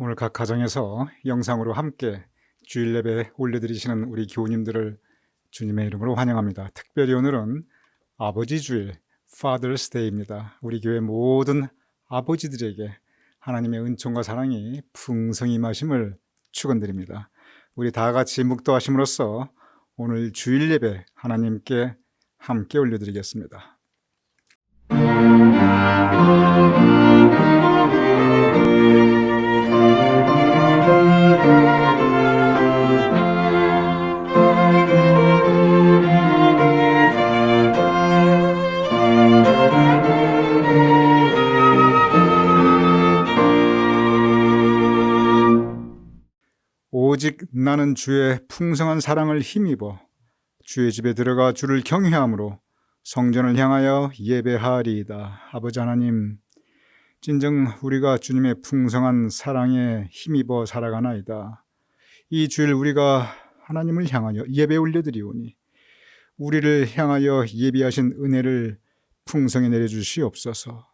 오늘 각 가정에서 영상으로 함께 주일 예배 올려드리시는 우리 교우님들을 주님의 이름으로 환영합니다. 특별히 오늘은 아버지 주일, Father's Day입니다. 우리 교회 모든 아버지들에게 하나님의 은총과 사랑이 풍성히 임하심을 축원드립니다. 우리 다 같이 묵도하심으로써 오늘 주일 예배 하나님께 함께 올려드리겠습니다. 오직 나는 주의 풍성한 사랑을 힘입어 주의 집에 들어가 주를 경외함으로 성전을 향하여 예배하리이다. 아버지 하나님, 진정 우리가 주님의 풍성한 사랑에 힘입어 살아가나이다. 이 주일 우리가 하나님을 향하여 예배 올려드리오니 우리를 향하여 예비하신 은혜를 풍성히 내려주시옵소서.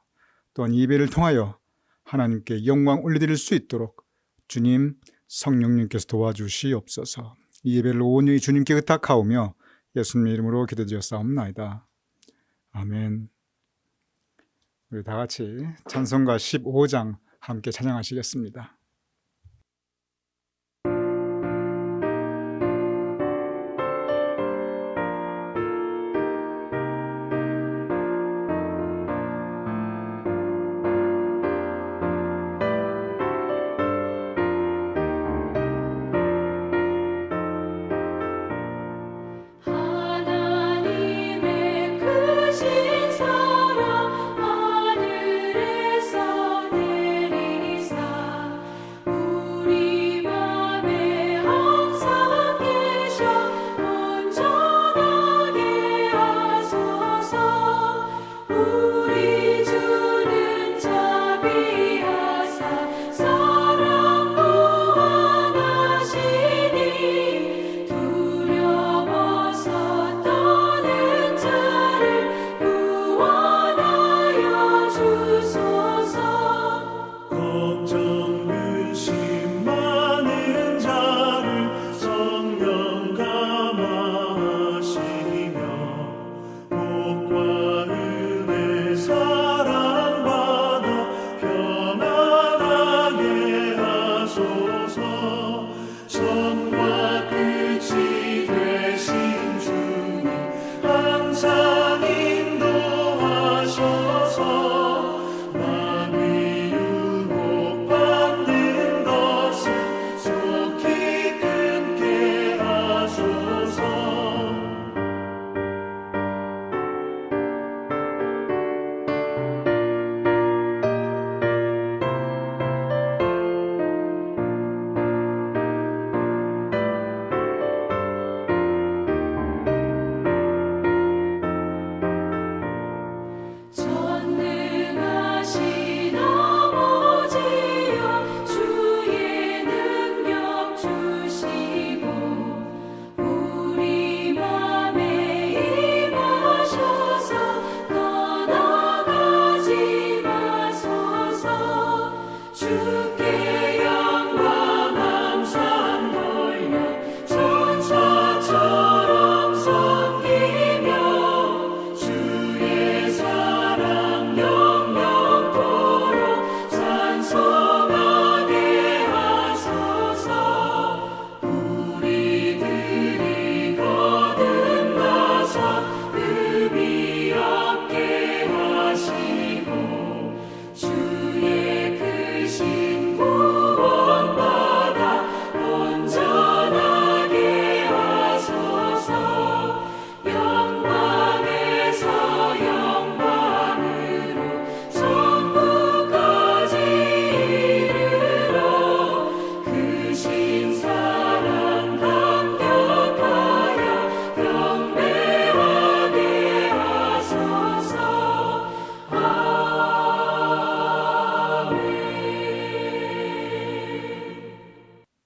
또한 예배를 통하여 하나님께 영광 올려드릴 수 있도록 주님 성령님께서 도와주시옵소서. 이 예배를 온전히 주님께 의탁하오며 예수님의 이름으로 기도드렸사옵나이다. 아멘. 우리 다 같이 찬송가 15장 함께 찬양하시겠습니다.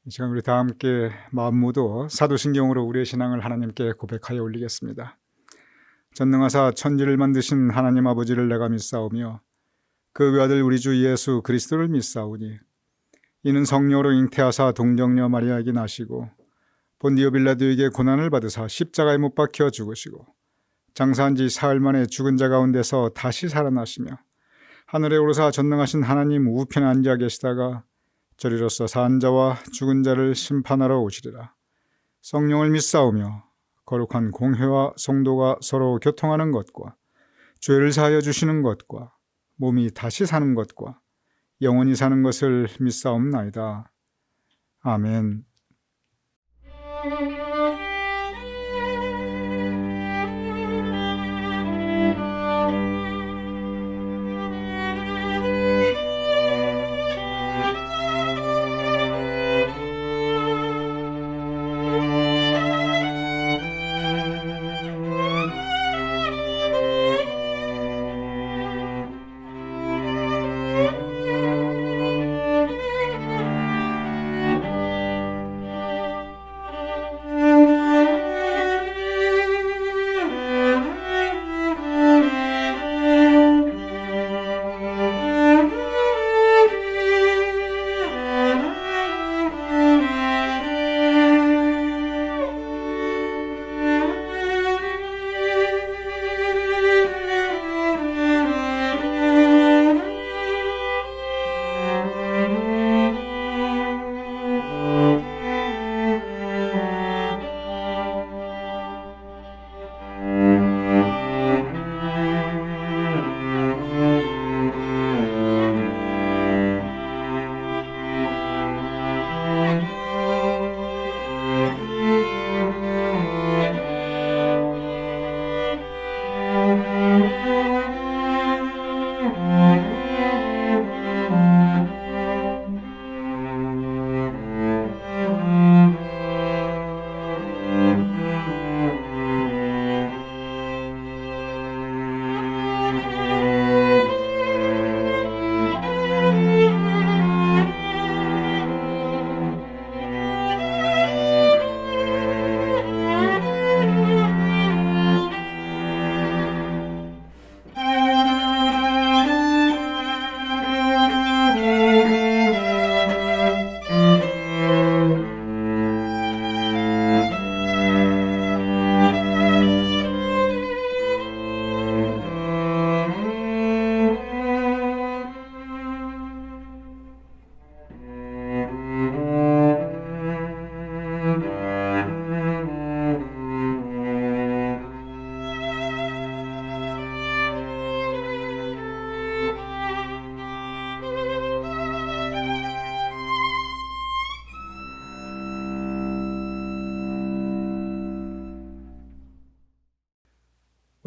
이 시간 우리 다 함께 마음 모두 사도신경으로 우리의 신앙을 하나님께 고백하여 올리겠습니다. 전능하사 천지를 만드신 하나님 아버지를 내가 믿사오며 그 외아들 우리 주 예수 그리스도를 믿사오니 이는 성령으로 잉태하사 동정녀 마리아에게 나시고 본디오 빌라도에게 고난을 받으사 십자가에 못 박혀 죽으시고 장사한 지 사흘 만에 죽은 자 가운데서 다시 살아나시며 하늘에 오르사 전능하신 하나님 우편에 앉아 계시다가 저리로서 산 자와 죽은 자를 심판하러 오시리라. 성령을 믿사오며 거룩한 공회와 성도가 서로 교통하는 것과 죄를 사하여 주시는 것과 몸이 다시 사는 것과 영원히 사는 것을 믿사옵나이다. 아멘.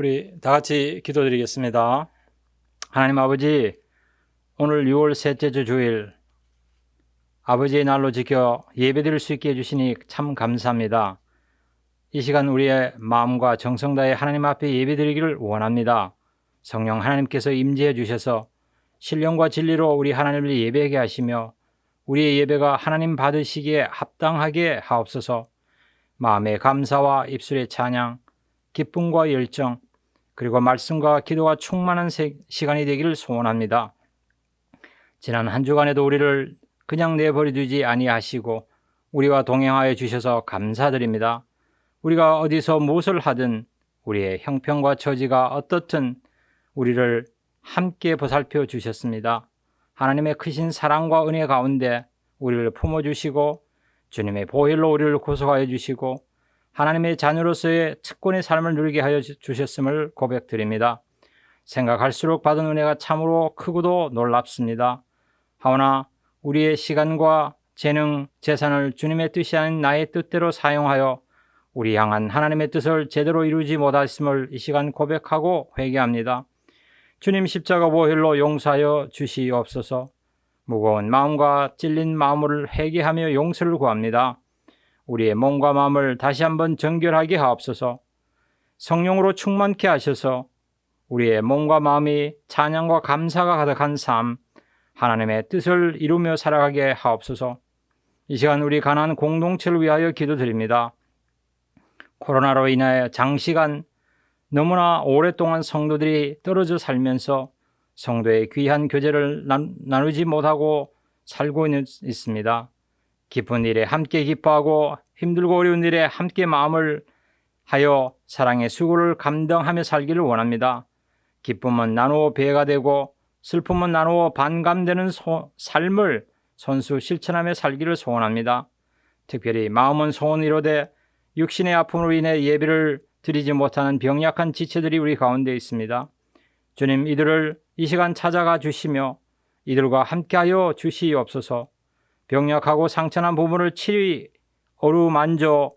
우리 다 같이 기도드리겠습니다. 하나님 아버지, 오늘 6월 셋째 주 주일 아버지의 날로 지켜 예배드릴 수 있게 해주시니 참 감사합니다. 이 시간 우리의 마음과 정성 다해 하나님 앞에 예배드리기를 원합니다. 성령 하나님께서 임재해 주셔서 신령과 진리로 우리 하나님을 예배하게 하시며 우리의 예배가 하나님 받으시기에 합당하게 하옵소서. 마음의 감사와 입술의 찬양, 기쁨과 열정, 그리고 말씀과 기도가 충만한 시간이 되기를 소원합니다. 지난 한 주간에도 우리를 그냥 내버려두지 아니하시고 우리와 동행하여 주셔서 감사드립니다. 우리가 어디서 무엇을 하든 우리의 형편과 처지가 어떻든 우리를 함께 보살펴 주셨습니다. 하나님의 크신 사랑과 은혜 가운데 우리를 품어주시고 주님의 보혈로 우리를 구속하여 주시고 하나님의 자녀로서의 특권의 삶을 누리게 하여 주셨음을 고백드립니다. 생각할수록 받은 은혜가 참으로 크고도 놀랍습니다. 하오나 우리의 시간과 재능, 재산을 주님의 뜻이 아닌 나의 뜻대로 사용하여 우리 향한 하나님의 뜻을 제대로 이루지 못했음을 이 시간 고백하고 회개합니다. 주님 십자가 보혈로 용서하여 주시옵소서. 무거운 마음과 찔린 마음을 회개하며 용서를 구합니다. 우리의 몸과 마음을 다시 한번 정결하게 하옵소서. 성령으로 충만케 하셔서 우리의 몸과 마음이 찬양과 감사가 가득한 삶, 하나님의 뜻을 이루며 살아가게 하옵소서. 이 시간 우리 가난한 공동체를 위하여 기도드립니다. 코로나로 인하여 장시간 너무나 오랫동안 성도들이 떨어져 살면서 성도의 귀한 교제를 나누지 못하고 살고 있습니다. 기쁜 일에 함께 기뻐하고 힘들고 어려운 일에 함께 마음을 하여 사랑의 수고를 감당하며 살기를 원합니다. 기쁨은 나누어 배가 되고 슬픔은 나누어 반감되는 삶을 선수 실천하며 살기를 소원합니다. 특별히 마음은 소원 이루되 육신의 아픔으로 인해 예배를 드리지 못하는 병약한 지체들이 우리 가운데 있습니다. 주님, 이들을 이 시간 찾아가 주시며 이들과 함께하여 주시옵소서. 병약하고 상처난 부분을 어루만져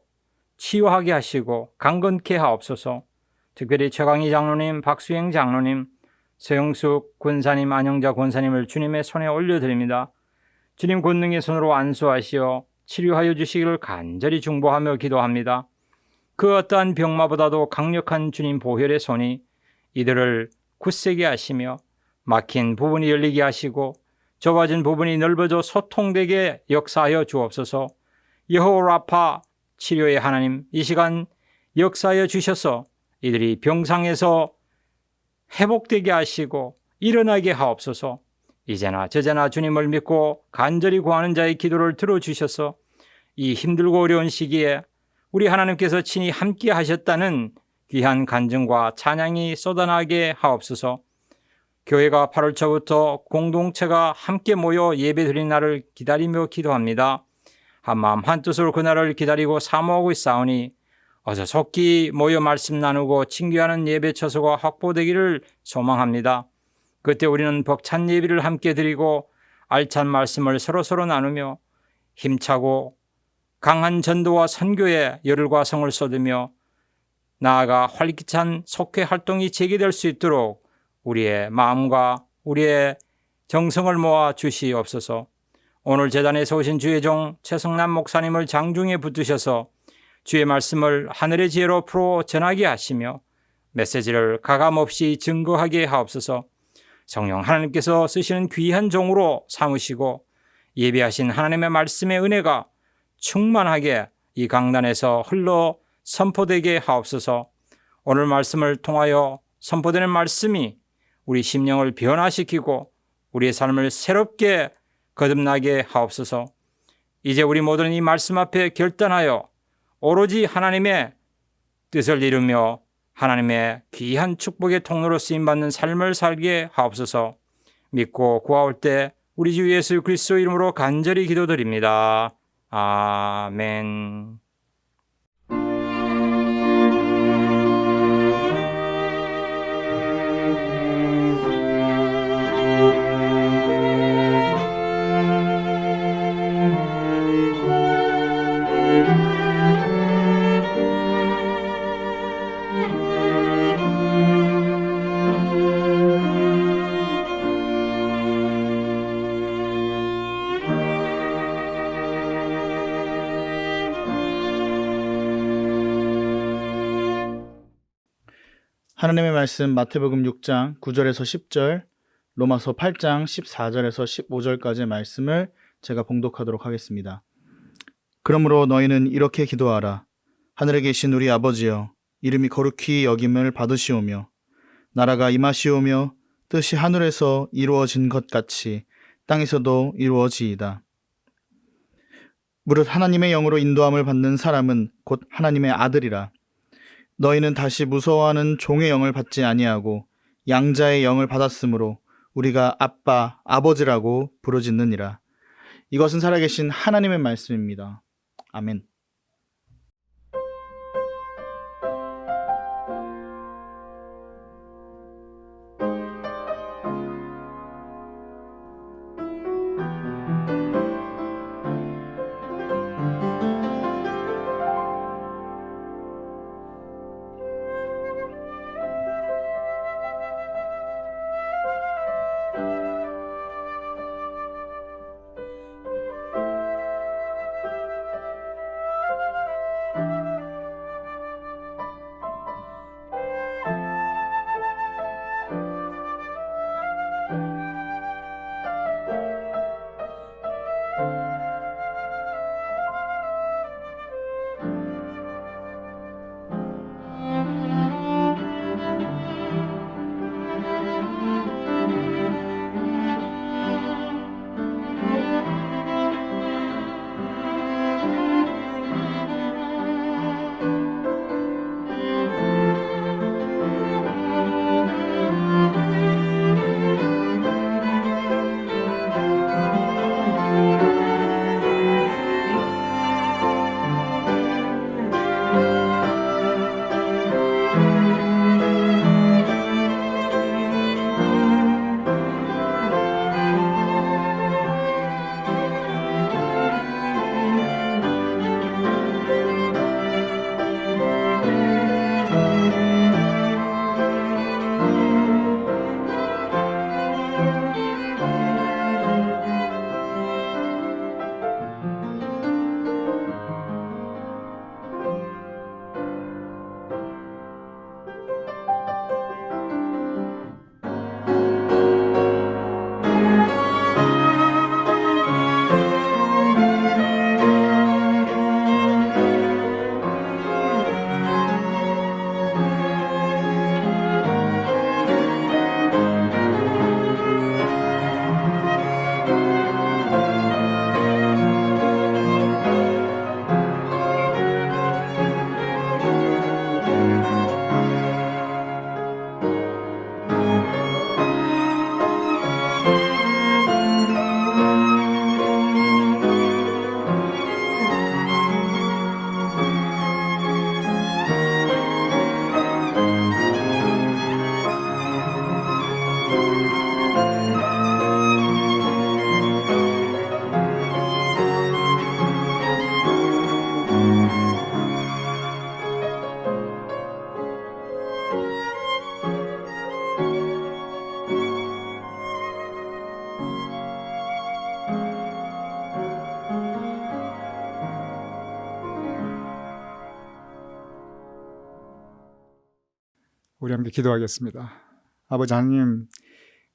치유하게 하시고 강건케 하옵소서. 특별히 최강희 장로님, 박수행 장로님, 서영숙 권사님, 안영자 권사님을 주님의 손에 올려드립니다. 주님 권능의 손으로 안수하시어 치료하여 주시기를 간절히 중보하며 기도합니다. 그 어떠한 병마보다도 강력한 주님 보혈의 손이 이들을 굳세게 하시며 막힌 부분이 열리게 하시고 좁아진 부분이 넓어져 소통되게 역사하여 주옵소서. 여호와 라파 치료의 하나님, 이 시간 역사하여 주셔서 이들이 병상에서 회복되게 하시고 일어나게 하옵소서. 이제나 저제나 주님을 믿고 간절히 구하는 자의 기도를 들어주셔서 이 힘들고 어려운 시기에 우리 하나님께서 친히 함께 하셨다는 귀한 간증과 찬양이 쏟아나게 하옵소서. 교회가 8월 초부터 공동체가 함께 모여 예배드린 날을 기다리며 기도합니다. 한마음 한뜻으로 그날을 기다리고 사모하고 있사오니 어서 속히 모여 말씀 나누고 친교하는 예배 처소가 확보되기를 소망합니다. 그때 우리는 벅찬 예배를 함께 드리고 알찬 말씀을 서로서로 나누며 힘차고 강한 전도와 선교에 열과 성을 쏟으며 나아가 활기찬 속회 활동이 재개될 수 있도록 우리의 마음과 우리의 정성을 모아 주시옵소서. 오늘 제단에서 오신 주의 종 최성남 목사님을 장중에 붙드셔서 주의 말씀을 하늘의 지혜로 풀어 전하게 하시며 메시지를 가감없이 증거하게 하옵소서. 성령 하나님께서 쓰시는 귀한 종으로 삼으시고 예비하신 하나님의 말씀의 은혜가 충만하게 이 강단에서 흘러 선포되게 하옵소서. 오늘 말씀을 통하여 선포되는 말씀이 우리 심령을 변화시키고 우리의 삶을 새롭게 거듭나게 하옵소서. 이제 우리 모두는 이 말씀 앞에 결단하여 오로지 하나님의 뜻을 이루며 하나님의 귀한 축복의 통로로 쓰임받는 삶을 살게 하옵소서. 믿고 구하올 때 우리 주 예수 그리스도 이름으로 간절히 기도드립니다. 아멘. 하나님의 말씀 마태복음 6장 9절에서 10절, 로마서 8장 14절에서 15절까지의 말씀을 제가 봉독하도록 하겠습니다. 그러므로 너희는 이렇게 기도하라. 하늘에 계신 우리 아버지여, 이름이 거룩히 여김을 받으시오며 나라가 임하시오며 뜻이 하늘에서 이루어진 것 같이 땅에서도 이루어지이다. 무릇 하나님의 영으로 인도함을 받는 사람은 곧 하나님의 아들이라. 너희는 다시 무서워하는 종의 영을 받지 아니하고 양자의 영을 받았으므로 우리가 아빠, 아버지라고 부르짖느니라. 이것은 살아계신 하나님의 말씀입니다. 아멘. 우리 함께 기도하겠습니다. 아버지 하나님,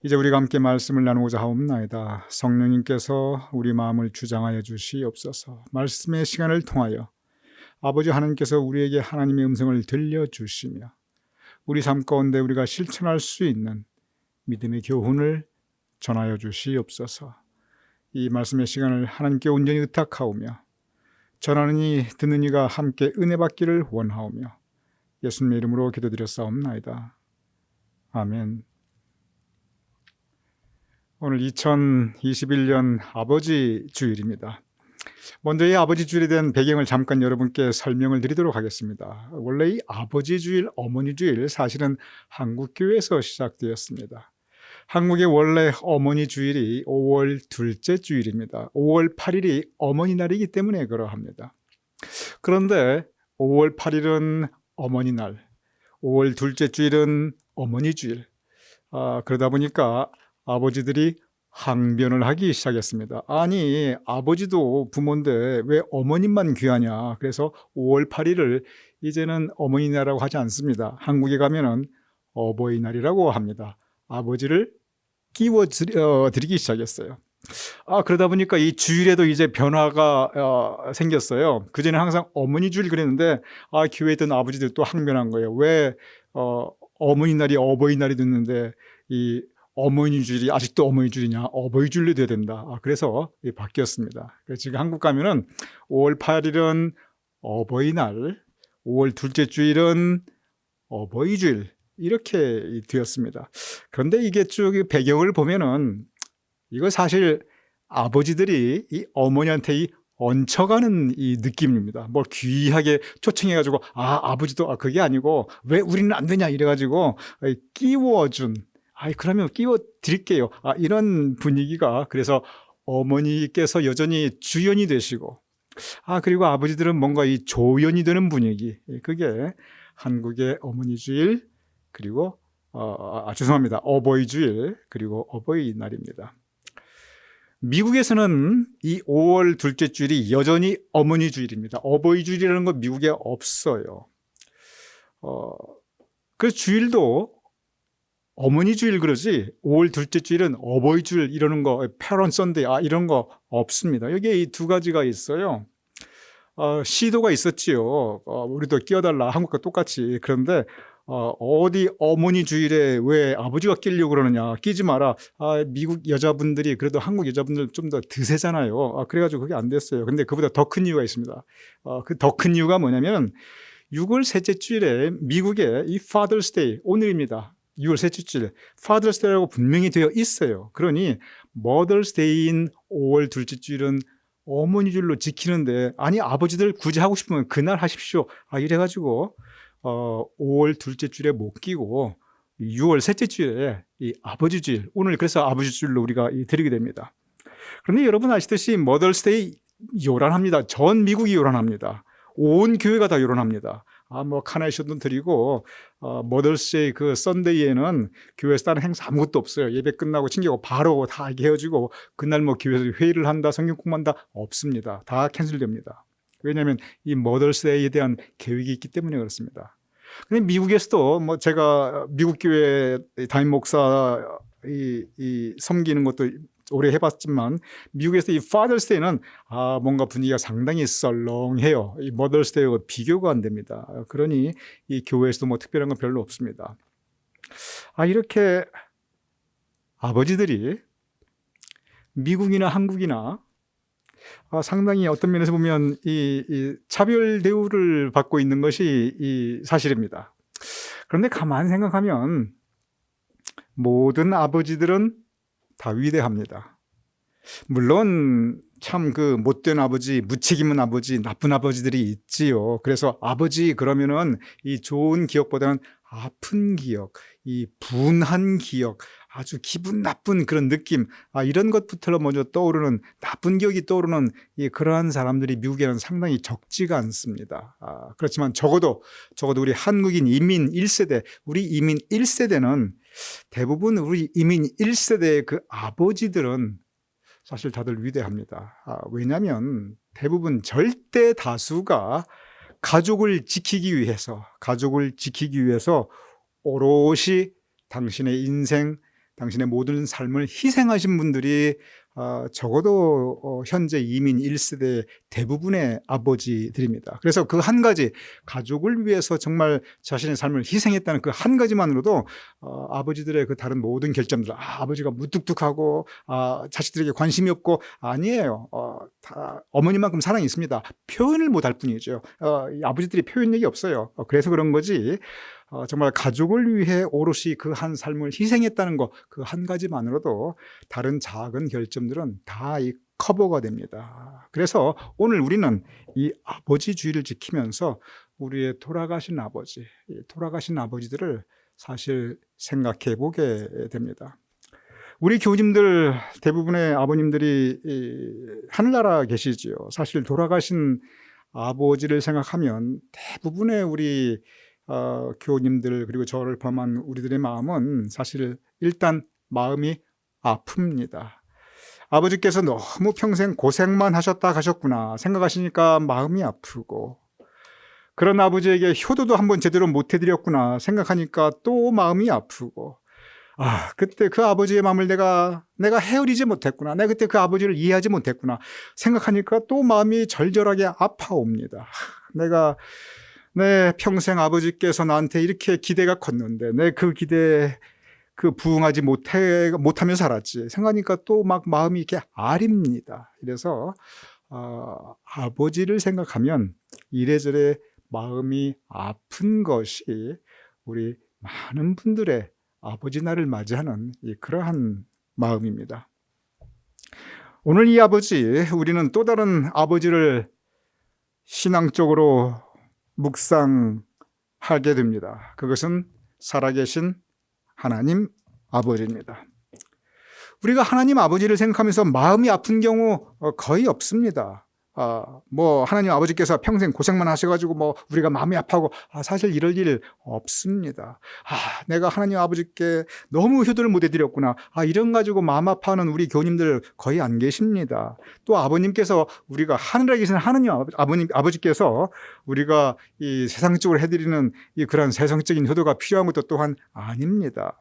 이제 우리가 함께 말씀을 나누고자 하옵나이다. 성령님께서 우리 마음을 주장하여 주시옵소서. 말씀의 시간을 통하여 아버지 하나님께서 우리에게 하나님의 음성을 들려주시며 우리 삶 가운데 우리가 실천할 수 있는 믿음의 교훈을 전하여 주시옵소서. 이 말씀의 시간을 하나님께 온전히 의탁하오며 전하는 이 듣는 이가 함께 은혜 받기를 원하오며 예수님의 이름으로 기도드렸사옵나이다. 아멘. 오늘 2021년 아버지 주일입니다. 먼저 이 아버지 주일에 대한 배경을 잠깐 여러분께 설명을 드리도록 하겠습니다. 원래 이 아버지 주일, 어머니 주일 사실은 한국교회에서 시작되었습니다. 한국의 원래 어머니 주일이 5월 둘째 주일입니다. 5월 8일이 어머니 날이기 때문에 그러합니다. 그런데 5월 8일은 어머니 날, 5월 둘째 주일은 어머니 주일. 그러다 보니까 아버지들이 항변을 하기 시작했습니다. 아니, 아버지도 부모인데 왜 어머님만 귀하냐. 그래서 5월 8일을 이제는 어머니날이라고 하지 않습니다. 한국에 가면은 어버이날이라고 합니다. 아버지를 끼워 드리기 시작했어요. 그러다 보니까 이 주일에도 이제 변화가 생겼어요. 그전에 항상 어머니 주일 그랬는데 교회에 있던 아버지들 또 항변한 거예요. 왜 어머니날이 어버이날이 됐는데 이 어머니 주일이 아직도 어머니 주일이냐, 어버이 주일로 돼야 된다. 그래서 바뀌었습니다. 그래서 지금 한국 가면은 5월 8일은 어버이날, 5월 둘째 주일은 어버이 주일 이렇게 되었습니다. 그런데 이게 쭉 배경을 보면은 이거 사실 아버지들이 이 어머니한테 이 얹혀가는 이 느낌입니다. 뭘 귀하게 초청해가지고 아버지도 그게 아니고 왜 우리는 안 되냐 이래가지고 끼워준. 그러면 끼워 드릴게요. 이런 분위기가 그래서 어머니께서 여전히 주연이 되시고 그리고 아버지들은 뭔가 이 조연이 되는 분위기. 그게 한국의 어머니 주일 그리고 죄송합니다. 어버이 주일 그리고 어버이 날입니다. 미국에서는 이 5월 둘째 주일이 여전히 어머니 주일입니다. 어버이 주일이라는 건 미국에 없어요. 그래서 주일도 어머니 주일 그러지 5월 둘째 주일은 어버이 주일 이러는 거 패런 썬데이 이런 거 없습니다. 여기에 이 두 가지가 있어요. 시도가 있었지요. 우리도 끼워달라 한국과 똑같이. 그런데 어디 어머니 주일에 왜 아버지가 끼려고 그러느냐. 끼지 마라. 미국 여자분들이 그래도 한국 여자분들 좀 더 드세잖아요. 그래가지고 그게 안 됐어요. 근데 그보다 더 큰 이유가 있습니다. 그 더 큰 이유가 뭐냐면 6월 셋째 주일에 미국의 이 Father's Day 오늘입니다. 6월 셋째 주일 Father's Day라고 분명히 되어 있어요. 그러니 Mother's Day인 5월 둘째 주일은 어머니 주일로 지키는데 아버지들 굳이 하고 싶으면 그날 하십시오. 이래가지고 5월 둘째 주일에 못 끼고 6월 셋째 주일에 이 아버지 주일 오늘 그래서 아버지 주일로 우리가 드리게 됩니다. 그런데 여러분 아시듯이 Mother's Day 요란합니다. 전 미국이 요란합니다. 온 교회가 다 요란합니다. 카네이션도 드리고 머더스데이 그 썬데이에는 교회에서 다른 행사 아무것도 없어요. 예배 끝나고 챙기고 바로 다 헤어지고 그날 교회에서 회의를 한다 성경 공부한다 없습니다. 다 캔슬됩니다. 왜냐하면 이 머더스데이에 대한 계획이 있기 때문에 그렇습니다. 근데 미국에서도 제가 미국 교회 담임 목사 섬기는 것도 오래 해봤지만 미국에서 이 Father's Day는 뭔가 분위기가 상당히 썰렁해요. 이 Mother's Day와 비교가 안 됩니다. 그러니 이 교회에서도 특별한 건 별로 없습니다. 이렇게 아버지들이 미국이나 한국이나 상당히 어떤 면에서 보면 이 차별 대우를 받고 있는 것이 이 사실입니다. 그런데 가만히 생각하면 모든 아버지들은 다 위대합니다. 물론 참 못된 아버지, 무책임한 아버지, 나쁜 아버지들이 있지요. 그래서 아버지 그러면은 이 좋은 기억보다는 아픈 기억, 이 분한 기억, 아주 기분 나쁜 그런 느낌, 이런 것부터 먼저 떠오르는 나쁜 기억이 떠오르는 그러한 사람들이 미국에는 상당히 적지가 않습니다. 그렇지만 적어도 우리 한국인 이민 1세대, 우리 이민 1세대는 대부분 우리 이민 1세대의 그 아버지들은 사실 다들 위대합니다. 왜냐하면 대부분 절대 다수가 가족을 지키기 위해서 오롯이 당신의 인생, 당신의 모든 삶을 희생하신 분들이 적어도 현재 이민 1세대 대부분의 아버지들입니다. 그래서 그 한 가지, 가족을 위해서 정말 자신의 삶을 희생했다는 그 한 가지만으로도 아버지들의 그 다른 모든 결점들, 아버지가 무뚝뚝하고 자식들에게 관심이 없고, 아니에요. 다 어머니만큼 사랑이 있습니다. 표현을 못할 뿐이죠. 이 아버지들이 표현력이 없어요. 그래서 그런 거지. 정말 가족을 위해 오롯이 그 한 삶을 희생했다는 것, 그 한 가지만으로도 다른 작은 결점들은 다 이 커버가 됩니다. 그래서 오늘 우리는 이 아버지 주의를 지키면서 우리의 돌아가신 아버지, 돌아가신 아버지들을 사실 생각해 보게 됩니다. 우리 교우님들 대부분의 아버님들이 하늘나라 계시지요. 사실 돌아가신 아버지를 생각하면 대부분의 우리 교우님들 그리고 저를 포함한 우리들의 마음은 사실 일단 마음이 아픕니다. 아버지께서 너무 평생 고생만 하셨다 가셨구나 생각하시니까 마음이 아프고, 그런 아버지에게 효도도 한번 제대로 못 해드렸구나 생각하니까 또 마음이 아프고, 그때 그 아버지의 마음을 내가 헤아리지 못했구나, 내가 그때 그 아버지를 이해하지 못했구나 생각하니까 또 마음이 절절하게 아파옵니다. 내 평생 아버지께서 나한테 이렇게 기대가 컸는데 내 그 기대에 부응하지 못하며 살았지 생각하니까 또 막 마음이 이렇게 아립니다. 그래서 아버지를 생각하면 이래저래 마음이 아픈 것이 우리 많은 분들의 아버지 날을 맞이하는 그러한 마음입니다. 오늘 이 아버지, 우리는 또 다른 아버지를 신앙적으로 묵상하게 됩니다. 그것은 살아계신 하나님 아버지입니다. 우리가 하나님 아버지를 생각하면서 마음이 아픈 경우 거의 없습니다. 하나님 아버지께서 평생 고생만 하셔가지고 우리가 마음이 아파하고, 사실 이럴 일 없습니다. 내가 하나님 아버지께 너무 효도를 못 해드렸구나, 이런 가지고 마음 아파하는 우리 교우님들 거의 안 계십니다. 또 아버님께서, 우리가 하늘에 계신 하나님 아버지께서 우리가 이 세상적으로 해드리는 그런 세상적인 효도가 필요한 것도 또한 아닙니다.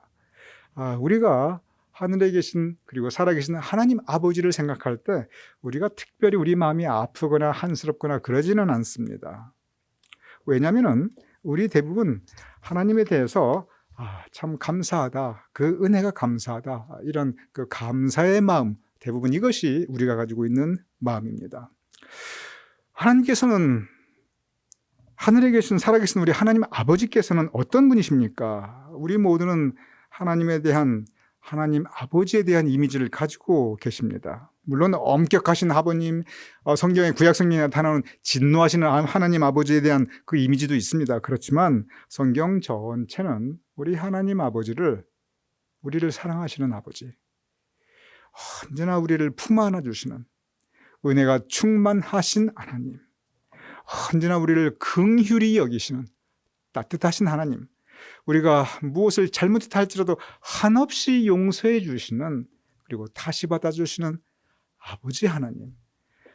우리가 하늘에 계신 그리고 살아계신 하나님 아버지를 생각할 때 우리가 특별히 우리 마음이 아프거나 한스럽거나 그러지는 않습니다. 왜냐하면 우리 대부분 하나님에 대해서 참 감사하다, 그 은혜가 감사하다, 이런 그 감사의 마음, 대부분 이것이 우리가 가지고 있는 마음입니다. 하나님께서는, 하늘에 계신 살아계신 우리 하나님 아버지께서는 어떤 분이십니까? 우리 모두는 하나님에 대한, 하나님 아버지에 대한 이미지를 가지고 계십니다. 물론 엄격하신 아버님, 성경의 구약성경에 나타나는 진노하시는 하나님 아버지에 대한 그 이미지도 있습니다. 그렇지만 성경 전체는 우리 하나님 아버지를, 우리를 사랑하시는 아버지, 언제나 우리를 품 안아 주시는 은혜가 충만하신 하나님, 언제나 우리를 긍휼히 여기시는 따뜻하신 하나님, 우리가 무엇을 잘못했다 할지라도 한없이 용서해 주시는, 그리고 다시 받아주시는 아버지 하나님,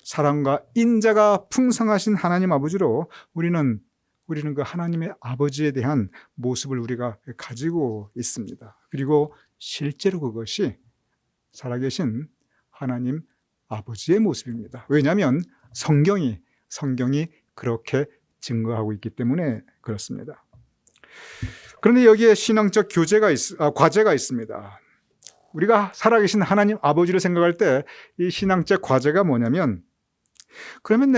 사랑과 인자가 풍성하신 하나님 아버지로 우리는 그 하나님의 아버지에 대한 모습을 우리가 가지고 있습니다. 그리고 실제로 그것이 살아계신 하나님 아버지의 모습입니다. 왜냐하면 성경이 그렇게 증거하고 있기 때문에 그렇습니다. 그런데 여기에 신앙적 과제가 있습니다. 우리가 살아계신 하나님 아버지를 생각할 때 이 신앙적 과제가 뭐냐면, 그러면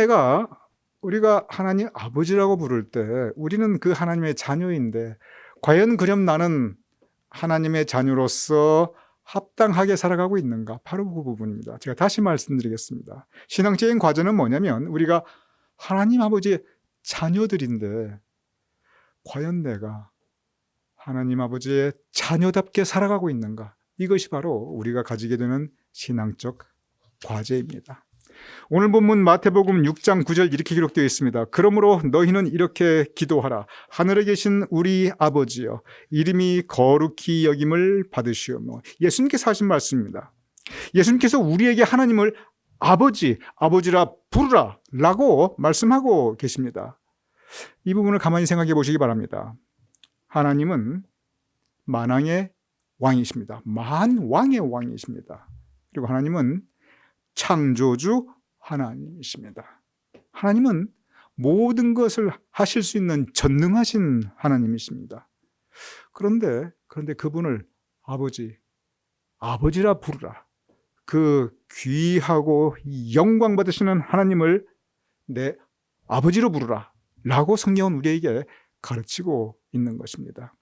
우리가 하나님 아버지라고 부를 때 우리는 그 하나님의 자녀인데, 과연 그럼 나는 하나님의 자녀로서 합당하게 살아가고 있는가? 바로 그 부분입니다. 제가 다시 말씀드리겠습니다. 신앙적인 과제는 뭐냐면, 우리가 하나님 아버지의 자녀들인데 과연 내가 하나님 아버지의 자녀답게 살아가고 있는가? 이것이 바로 우리가 가지게 되는 신앙적 과제입니다. 오늘 본문 마태복음 6장 9절 이렇게 기록되어 있습니다. 그러므로 너희는 이렇게 기도하라. 하늘에 계신 우리 아버지여, 이름이 거룩히 여김을 받으시오며. 예수님께서 하신 말씀입니다. 예수님께서 우리에게 하나님을 아버지라 부르라 라고 말씀하고 계십니다. 이 부분을 가만히 생각해 보시기 바랍니다. 하나님은 만왕의 왕이십니다. 만왕의 왕이십니다. 그리고 하나님은 창조주 하나님이십니다. 하나님은 모든 것을 하실 수 있는 전능하신 하나님이십니다. 그런데 그분을 아버지라 부르라. 그 귀하고 영광 받으시는 하나님을 내 아버지로 부르라 라고 성경은 우리에게 가르치고 있는 것입니다.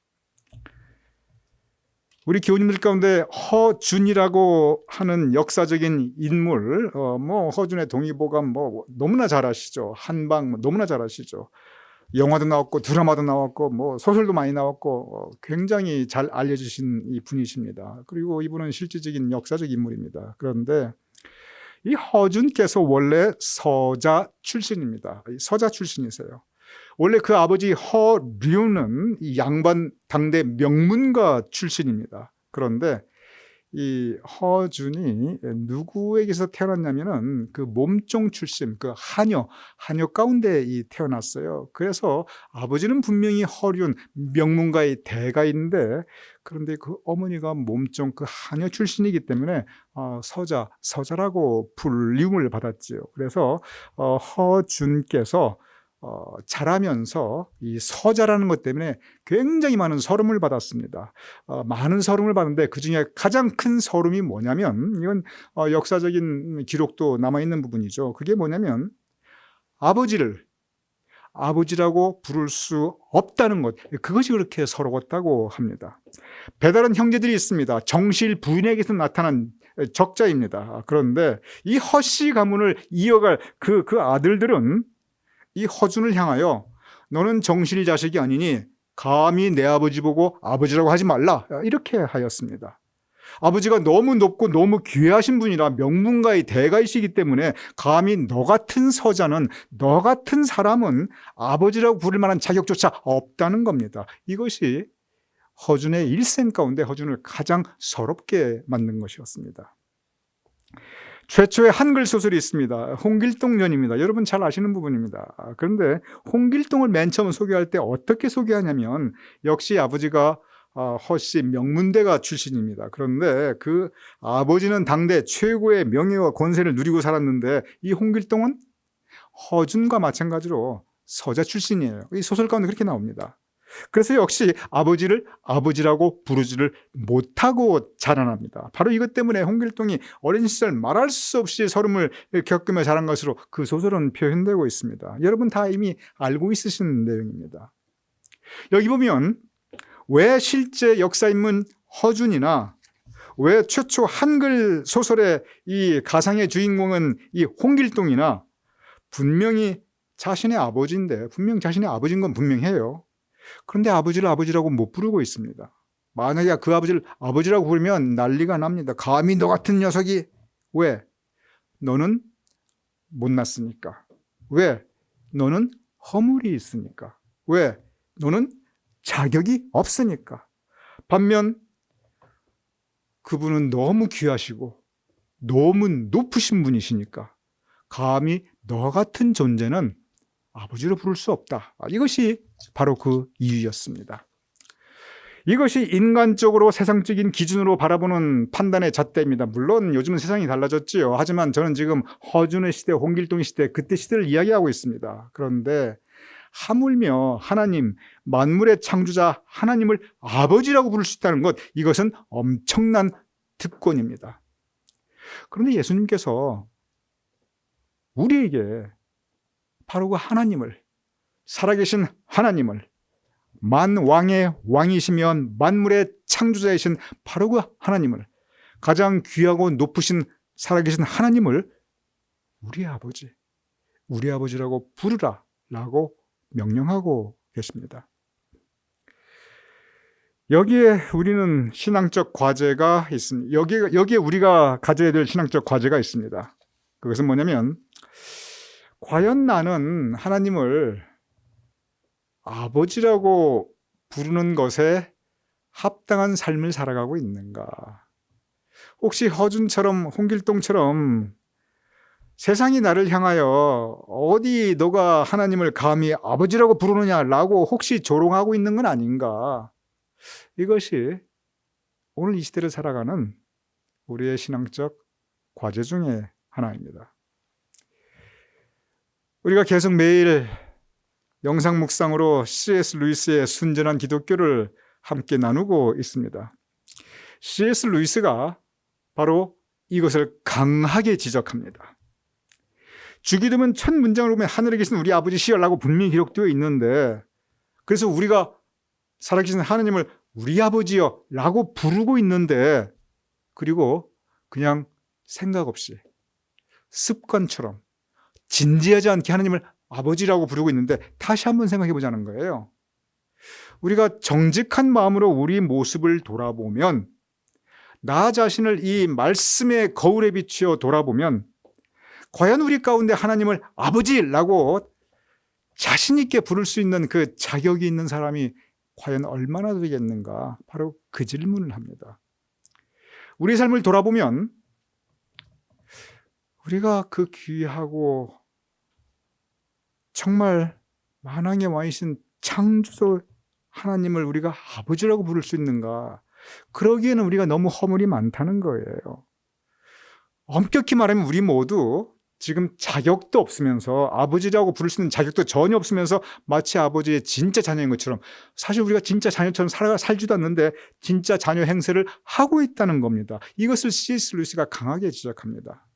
우리 교우님들 가운데 허준이라고 하는 역사적인 인물, 허준의 동의보감 너무나 잘 아시죠. 한방 너무나 잘 아시죠. 영화도 나왔고 드라마도 나왔고 소설도 많이 나왔고 굉장히 잘 알려주신 이 분이십니다. 그리고 이분은 실질적인 역사적 인물입니다. 그런데 이 허준께서 원래 서자 출신입니다. 서자 출신이세요. 원래 그 아버지 허류는 이 양반 당대 명문가 출신입니다. 그런데 이 허준이 누구에게서 태어났냐면은 그 몸종 출신, 그 하녀 가운데 태어났어요. 그래서 아버지는 분명히 허륜 명문가의 대가인데, 그런데 그 어머니가 몸종 그 하녀 출신이기 때문에 서자라고 불림을 받았지요. 그래서 허준께서 자라면서 이 서자라는 것 때문에 굉장히 많은 서름을 받았습니다. 많은 서름을 받는데 그 중에 가장 큰 서름이 뭐냐면, 이건 역사적인 기록도 남아있는 부분이죠. 그게 뭐냐면 아버지라고 부를 수 없다는 것, 그것이 그렇게 서러웠다고 합니다. 배다른 형제들이 있습니다. 정실 부인에게서 나타난 적자입니다. 그런데 이 허씨 가문을 이어갈 그 아들들은 이 허준을 향하여 너는 정실 자식이 아니니 감히 내 아버지 보고 아버지라고 하지 말라, 이렇게 하였습니다. 아버지가 너무 높고 너무 귀하신 분이라 명문가의 대가이시기 때문에 감히 너 같은 서자는, 너 같은 사람은 아버지라고 부를 만한 자격조차 없다는 겁니다. 이것이 허준의 일생 가운데 허준을 가장 서럽게 만든 것이었습니다. 최초의 한글 소설이 있습니다. 홍길동전입니다. 여러분 잘 아시는 부분입니다. 그런데 홍길동을 맨 처음 소개할 때 어떻게 소개하냐면, 역시 아버지가 허씨 명문대가 출신입니다. 그런데 그 아버지는 당대 최고의 명예와 권세를 누리고 살았는데, 이 홍길동은 허준과 마찬가지로 서자 출신이에요. 이 소설 가운데 그렇게 나옵니다. 그래서 역시 아버지를 아버지라고 부르지를 못하고 자라납니다. 바로 이것 때문에 홍길동이 어린 시절 말할 수 없이 서름을 겪으며 자란 것으로 그 소설은 표현되고 있습니다. 여러분 다 이미 알고 있으신 내용입니다. 여기 보면 왜 실제 역사인물 허준이나 왜 최초 한글 소설의 이 가상의 주인공은 이 홍길동이나 분명히 자신의 아버지인데, 분명 자신의 아버지인 건 분명해요. 그런데 아버지를 아버지라고 못 부르고 있습니다. 만약에 그 아버지를 아버지라고 부르면 난리가 납니다. 감히 너 같은 녀석이, 왜? 너는 못났으니까. 왜? 너는 허물이 있으니까. 왜? 너는 자격이 없으니까. 반면 그분은 너무 귀하시고 너무 높으신 분이시니까 감히 너 같은 존재는 아버지로 부를 수 없다. 이것이 바로 그 이유였습니다. 이것이 인간적으로 세상적인 기준으로 바라보는 판단의 잣대입니다. 물론 요즘은 세상이 달라졌지요. 하지만 저는 지금 허준의 시대, 홍길동의 시대, 그때 시대를 이야기하고 있습니다. 그런데 하물며 하나님, 만물의 창조자 하나님을 아버지라고 부를 수 있다는 것, 이것은 엄청난 특권입니다. 그런데 예수님께서 우리에게 바로 그 하나님을, 살아계신 하나님을, 만왕의 왕이시면 만물의 창조자이신 바로 그 하나님을, 가장 귀하고 높으신 살아계신 하나님을 우리 아버지라고 부르라 라고 명령하고 계십니다. 여기에 우리는 신앙적 과제가 있습니다. 여기에 우리가 가져야 될 신앙적 과제가 있습니다. 그것은 뭐냐면, 과연 나는 하나님을 아버지라고 부르는 것에 합당한 삶을 살아가고 있는가? 혹시 허준처럼, 홍길동처럼 세상이 나를 향하여 어디 너가 하나님을 감히 아버지라고 부르느냐라고 혹시 조롱하고 있는 건 아닌가? 이것이 오늘 이 시대를 살아가는 우리의 신앙적 과제 중에 하나입니다. 우리가 계속 매일 영상 묵상으로 C.S. 루이스의 순전한 기독교를 함께 나누고 있습니다. C.S. 루이스가 바로 이것을 강하게 지적합니다. 주기도문 첫 문장을 보면 하늘에 계신 우리 아버지시여라고 분명히 기록되어 있는데, 그래서 우리가 살아계신 하나님을 우리 아버지여 라고 부르고 있는데, 그리고 그냥 생각 없이 습관처럼 진지하지 않게 하나님을 아버지라고 부르고 있는데, 다시 한번 생각해 보자는 거예요. 우리가 정직한 마음으로 우리 모습을 돌아보면, 나 자신을 이 말씀의 거울에 비추어 돌아보면 과연 우리 가운데 하나님을 아버지라고 자신 있게 부를 수 있는 그 자격이 있는 사람이 과연 얼마나 되겠는가? 바로 그 질문을 합니다. 우리 삶을 돌아보면 우리가 그 귀하고 정말 만왕에 와 계신 창조주 하나님을 우리가 아버지라고 부를 수 있는가? 그러기에는 우리가 너무 허물이 많다는 거예요. 엄격히 말하면 우리 모두 지금 자격도 없으면서, 아버지라고 부를 수 있는 자격도 전혀 없으면서 마치 아버지의 진짜 자녀인 것처럼, 사실 우리가 진짜 자녀처럼 살지도 않는데 진짜 자녀 행세를 하고 있다는 겁니다. 이것을 C.S. 루이스가 강하게 지적합니다.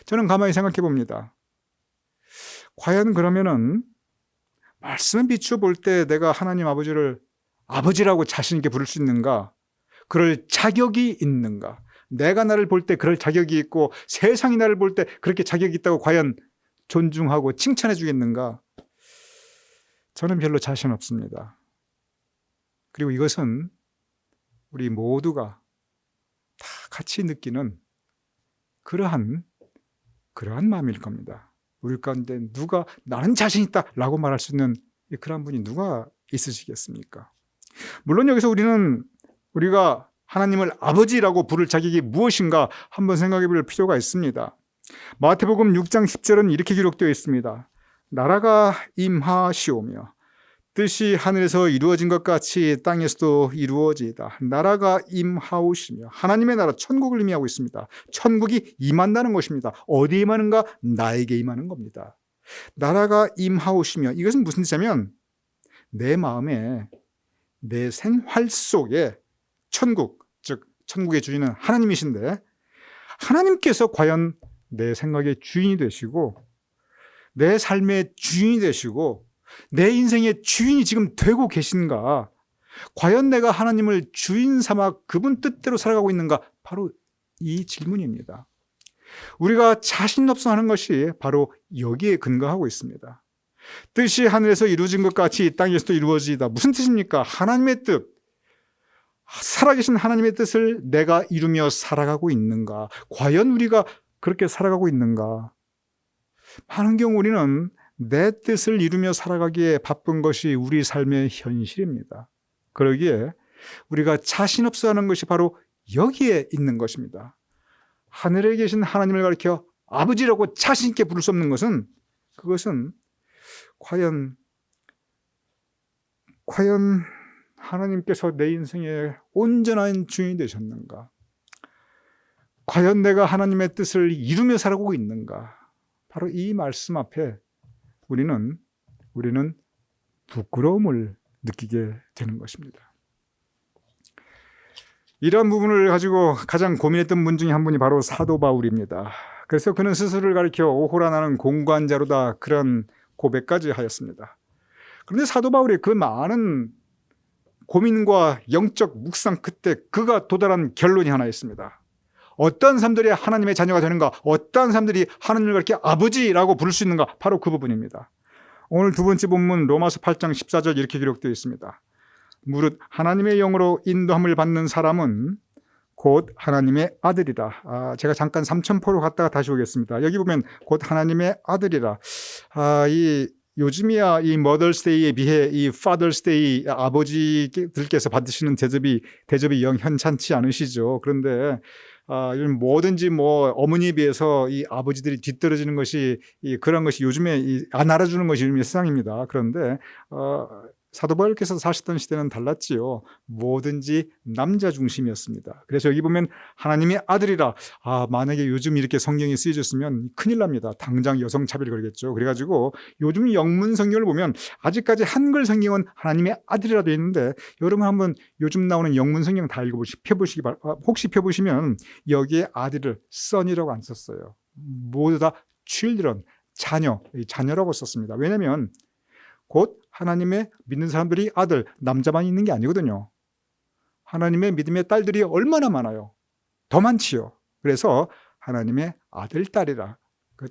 저는 가만히 생각해 봅니다. 과연 그러면은 말씀을 비추어 볼 때 내가 하나님 아버지를 아버지라고 자신 있게 부를 수 있는가? 그럴 자격이 있는가? 내가 나를 볼 때 그럴 자격이 있고 세상이 나를 볼 때 그렇게 자격이 있다고 과연 존중하고 칭찬해 주겠는가? 저는 별로 자신 없습니다. 그리고 이것은 우리 모두가 다 같이 느끼는 그러한 마음일 겁니다. 우리 가운데 누가 나는 자신 있다 라고 말할 수 있는 그런 분이 누가 있으시겠습니까? 물론 여기서 우리가 하나님을 아버지라고 부를 자격이 무엇인가 한번 생각해 볼 필요가 있습니다. 마태복음 6장 10절은 이렇게 기록되어 있습니다. 나라가 임하시오며 뜻이 하늘에서 이루어진 것 같이 땅에서도 이루어지이다. 나라가 임하오시며, 하나님의 나라 천국을 의미하고 있습니다. 천국이 임한다는 것입니다. 어디에 임하는가? 나에게 임하는 겁니다. 나라가 임하오시며, 이것은 무슨 뜻이냐면 내 마음에, 내 생활 속에 천국, 즉 천국의 주인은 하나님이신데, 하나님께서 과연 내 생각의 주인이 되시고 내 삶의 주인이 되시고 내 인생의 주인이 지금 되고 계신가? 과연 내가 하나님을 주인 삼아 그분 뜻대로 살아가고 있는가? 바로 이 질문입니다. 우리가 자신 없어 하는 것이 바로 여기에 근거하고 있습니다. 뜻이 하늘에서 이루어진 것 같이 땅에서도 이루어지이다. 무슨 뜻입니까? 하나님의 뜻, 살아계신 하나님의 뜻을 내가 이루며 살아가고 있는가? 과연 우리가 그렇게 살아가고 있는가? 많은 경우 우리는 내 뜻을 이루며 살아가기에 바쁜 것이 우리 삶의 현실입니다. 그러기에 우리가 자신 없어 하는 것이 바로 여기에 있는 것입니다. 하늘에 계신 하나님을 가리켜 아버지라고 자신 있게 부를 수 없는 것은, 그것은 과연 하나님께서 내 인생의 온전한 주인이 되셨는가? 과연 내가 하나님의 뜻을 이루며 살아가고 있는가? 바로 이 말씀 앞에 우리는 부끄러움을 느끼게 되는 것입니다. 이러한 부분을 가지고 가장 고민했던 분 중에 한 분이 바로 사도 바울입니다. 그래서 그는 스스로를 가리켜 오호라 나는 공관자로다, 그런 고백까지 하였습니다. 그런데 사도 바울의 그 많은 고민과 영적 묵상 끝에 그가 도달한 결론이 하나 있습니다. 어떤 사람들이 하나님의 자녀가 되는가? 어떤 사람들이 하나님을 그렇게 아버지라고 부를 수 있는가? 바로 그 부분입니다. 오늘 두 번째 본문 로마서 8장 14절 이렇게 기록되어 있습니다. 무릇 하나님의 영으로 인도함을 받는 사람은 곧 하나님의 아들이라. 제가 잠깐 삼천포로 갔다가 다시 오겠습니다. 여기 보면 곧 하나님의 아들이라. 요즘이야 이 머더스데이에 비해 이 파더스데이, 아버지들께서 받으시는 대접이 영 현찮지 않으시죠. 그런데 뭐든지 어머니에 비해서 이 아버지들이 뒤떨어지는 것이, 그런 것이 요즘에 안 알아주는 것이 요즘의 세상입니다. 그런데 사도 바울께서 사셨던 시대는 달랐지요. 뭐든지 남자 중심이었습니다. 그래서 여기 보면 하나님의 아들이라, 만약에 요즘 이렇게 성경이 쓰여졌으면 큰일 납니다. 당장 여성 차별이 걸겠죠. 그래가지고 요즘 영문 성경을 보면 아직까지 한글 성경은 하나님의 아들이라 되어 있는데, 여러분 한번 요즘 나오는 영문 성경 다 혹시 펴보시면 여기에 아들을 son이라고 안 썼어요. 모두 다 children, 자녀라고 썼습니다. 왜냐하면 곧 하나님의 믿는 사람들이 아들, 남자만 있는 게 아니거든요. 하나님의 믿음의 딸들이 얼마나 많아요. 더 많지요. 그래서 하나님의 아들, 딸이라,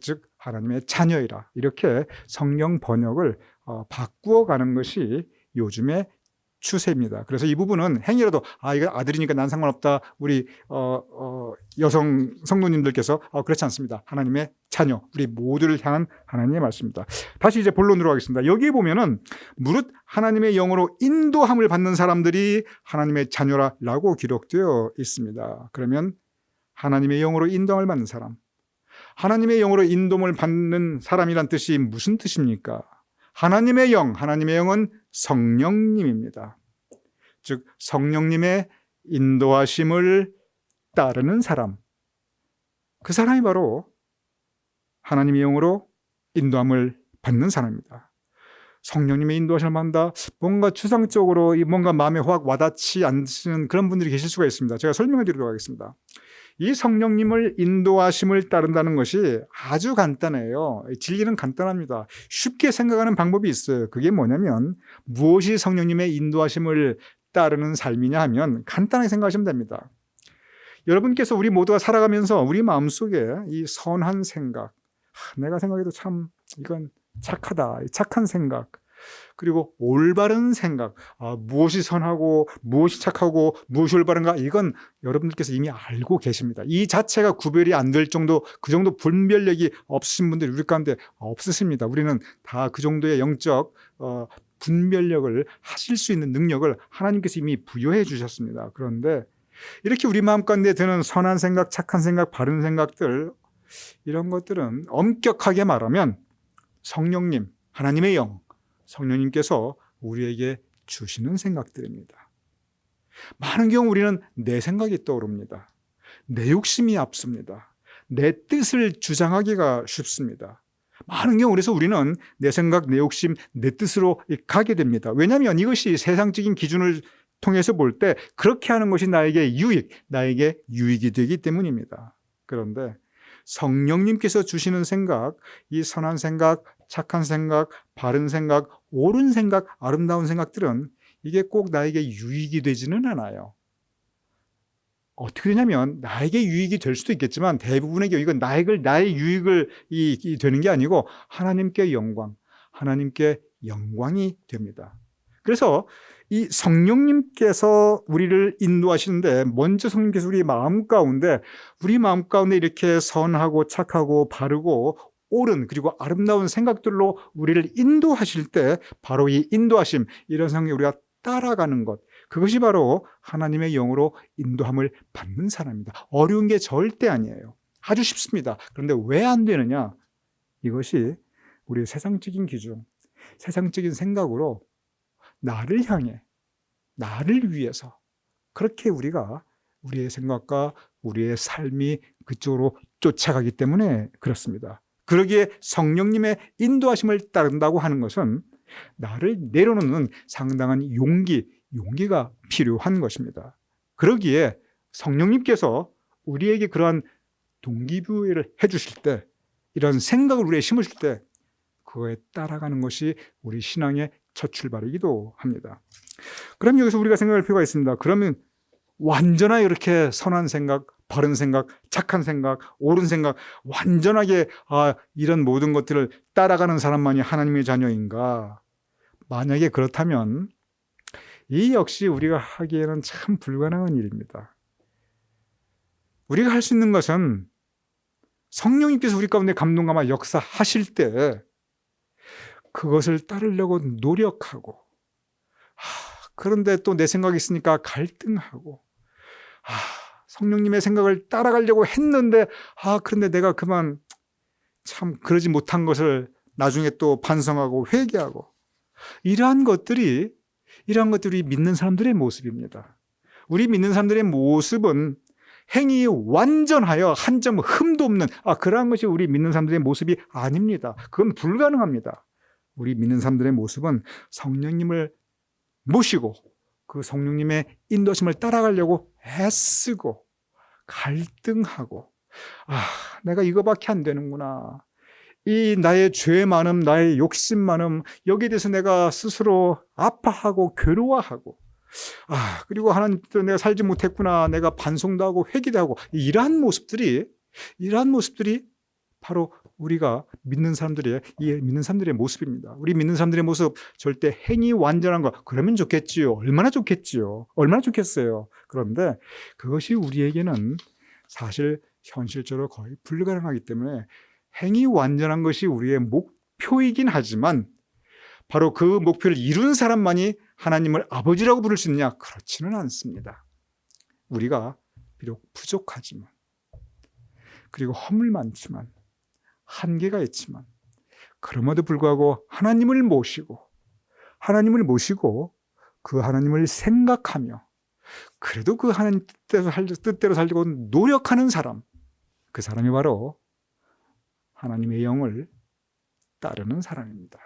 즉 하나님의 자녀이라, 이렇게 성경 번역을 바꾸어 가는 것이 요즘의 추세입니다. 그래서 이 부분은 행위라도 이거 아들이니까 난 상관없다, 우리 여성 성도님들께서 그렇지 않습니다. 하나님의 자녀, 우리 모두를 향한 하나님의 말씀입니다. 다시 이제 본론으로 가겠습니다. 여기에 보면은 무릇 하나님의 영으로 인도함을 받는 사람들이 하나님의 자녀라고 기록되어 있습니다. 그러면 하나님의 영으로 인도함을 받는 사람, 하나님의 영으로 인도함을 받는 사람이란 뜻이 무슨 뜻입니까? 하나님의 영은 성령님입니다. 즉 성령님의 인도하심을 따르는 사람, 그 사람이 바로 하나님의 영으로 인도함을 받는 사람입니다. 성령님의 인도하심을 받는다, 뭔가 추상적으로 뭔가 마음에 확 와닿지 않으시는 그런 분들이 계실 수가 있습니다. 제가 설명해 드리도록 하겠습니다. 이 성령님을 인도하심을 따른다는 것이 아주 간단해요. 진리는 간단합니다. 쉽게 생각하는 방법이 있어요. 그게 뭐냐면, 무엇이 성령님의 인도하심을 따르는 삶이냐 하면 간단하게 생각하시면 됩니다. 여러분께서, 우리 모두가 살아가면서 우리 마음속에 이 선한 생각, 내가 생각해도 참 이건 착하다, 착한 생각, 그리고 올바른 생각, 무엇이 선하고 무엇이 착하고 무엇이 올바른가, 이건 여러분들께서 이미 알고 계십니다. 이 자체가 구별이 안 될 정도, 그 정도 분별력이 없으신 분들이 우리 가운데 없으십니다. 우리는 다 그 정도의 영적 분별력을 하실 수 있는 능력을 하나님께서 이미 부여해 주셨습니다. 그런데 이렇게 우리 마음 가운데 드는 선한 생각, 착한 생각, 바른 생각들, 이런 것들은 엄격하게 말하면 성령님, 하나님의 영, 성령님께서 우리에게 주시는 생각들입니다. 많은 경우 우리는 내 생각이 떠오릅니다. 내 욕심이 앞섭니다. 내 뜻을 주장하기가 쉽습니다. 많은 경우 그래서 우리는 내 생각, 내 욕심, 내 뜻으로 가게 됩니다. 왜냐하면 이것이 세상적인 기준을 통해서 볼 때 그렇게 하는 것이 나에게 유익이 되기 때문입니다. 그런데 성령님께서 주시는 생각, 이 선한 생각, 착한 생각, 바른 생각, 옳은 생각, 아름다운 생각들은 이게 꼭 나에게 유익이 되지는 않아요. 어떻게 되냐면, 나에게 유익이 될 수도 있겠지만 대부분의 경우 이건 나의 유익을 되는 게 아니고 하나님께 영광이 됩니다. 그래서 이 성령님께서 우리를 인도하시는데, 먼저 성령님께서 우리 마음 가운데 이렇게 선하고 착하고 바르고 옳은, 그리고 아름다운 생각들로 우리를 인도하실 때, 바로 이 인도하심, 이런 성경에 우리가 따라가는 것, 그것이 바로 하나님의 영으로 인도함을 받는 사람입니다. 어려운 게 절대 아니에요. 아주 쉽습니다. 그런데 왜 안 되느냐? 이것이 우리의 세상적인 기준, 세상적인 생각으로 나를 향해, 나를 위해서 그렇게 우리가 우리의 생각과 우리의 삶이 그쪽으로 쫓아가기 때문에 그렇습니다. 그러기에 성령님의 인도하심을 따른다고 하는 것은 나를 내려놓는 상당한 용기가 필요한 것입니다. 그러기에 성령님께서 우리에게 그러한 동기부여를 해주실 때, 이런 생각을 우리에 심으실 때, 그거에 따라가는 것이 우리 신앙의 첫 출발이기도 합니다. 그럼 여기서 우리가 생각할 필요가 있습니다. 그러면 완전하게 이렇게 선한 생각, 바른 생각, 착한 생각, 옳은 생각, 완전하게 이런 모든 것들을 따라가는 사람만이 하나님의 자녀인가? 만약에 그렇다면 이 역시 우리가 하기에는 참 불가능한 일입니다. 우리가 할 수 있는 것은 성령님께서 우리 가운데 감동감화 역사하실 때 그것을 따르려고 노력하고, 그런데 또 내 생각이 있으니까 갈등하고, 성령님의 생각을 따라가려고 했는데 그런데 내가 그만 참 그러지 못한 것을 나중에 또 반성하고 회개하고, 이러한 것들이 믿는 사람들의 모습입니다. 우리 믿는 사람들의 모습은 행위 완전하여 한 점 흠도 없는 그러한 것이 우리 믿는 사람들의 모습이 아닙니다. 그건 불가능합니다. 우리 믿는 사람들의 모습은 성령님을 모시고 그 성령님의 인도심을 따라가려고 애쓰고 갈등하고 내가 이거밖에 안 되는구나. 이 나의 죄 많음, 나의 욕심 많음, 여기에 대해서 내가 스스로 아파하고 괴로워하고 그리고 하나님께서 내가 살지 못했구나. 내가 반성도 하고 회개도 하고 이러한 모습들이 바로 우리가 믿는 사람들의 모습입니다. 우리 믿는 사람들의 모습 절대 행위 완전한 거 그러면 좋겠지요. 얼마나 좋겠지요. 얼마나 좋겠어요. 그런데 그것이 우리에게는 사실 현실적으로 거의 불가능하기 때문에 행위 완전한 것이 우리의 목표이긴 하지만 바로 그 목표를 이룬 사람만이 하나님을 아버지라고 부를 수 있느냐? 그렇지는 않습니다. 우리가 비록 부족하지만 그리고 허물 많지만 한계가 있지만 그럼에도 불구하고 하나님을 모시고 그 하나님을 생각하며 그래도 그 하나님 뜻대로 살려고 노력하는 사람, 그 사람이 바로 하나님의 영을 따르는 사람입니다.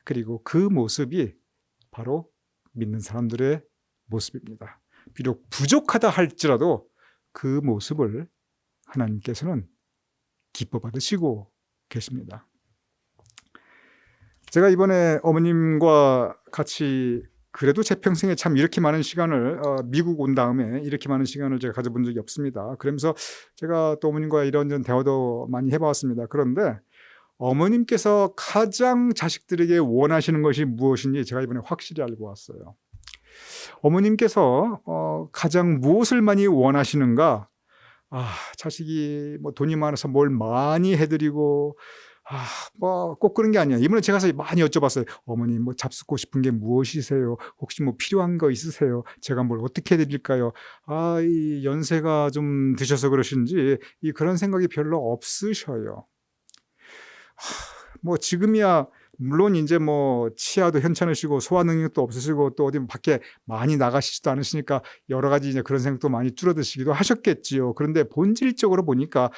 그리고 그 모습이 바로 믿는 사람들의 모습입니다. 비록 부족하다 할지라도 그 모습을 하나님께서는 기뻐 받으시고 계십니다. 제가 이번에 어머님과 같이 그래도 제 평생에 참 이렇게 많은 시간을 미국 온 다음에 이렇게 많은 시간을 제가 가져본 적이 없습니다. 그러면서 제가 또 어머님과 이런저런 대화도 많이 해봤습니다. 그런데 어머님께서 가장 자식들에게 원하시는 것이 무엇인지 제가 이번에 확실히 알고 왔어요. 어머님께서 가장 무엇을 많이 원하시는가? 자식이 돈이 많아서 뭘 많이 해드리고 꼭 그런 게 아니에요. 이번에 제가 많이 여쭤봤어요. 어머니 잡수고 싶은 게 무엇이세요? 혹시 필요한 거 있으세요? 제가 뭘 어떻게 해드릴까요? 이 연세가 좀 드셔서 그러신지 그런 생각이 별로 없으셔요. 지금이야 물론 이제 치아도 현찮으시고 소화 능력도 없으시고 또 어디 밖에 많이 나가시지도 않으시니까 여러 가지 이제 그런 생각도 많이 줄어드시기도 하셨겠지요. 그런데 본질적으로 보니까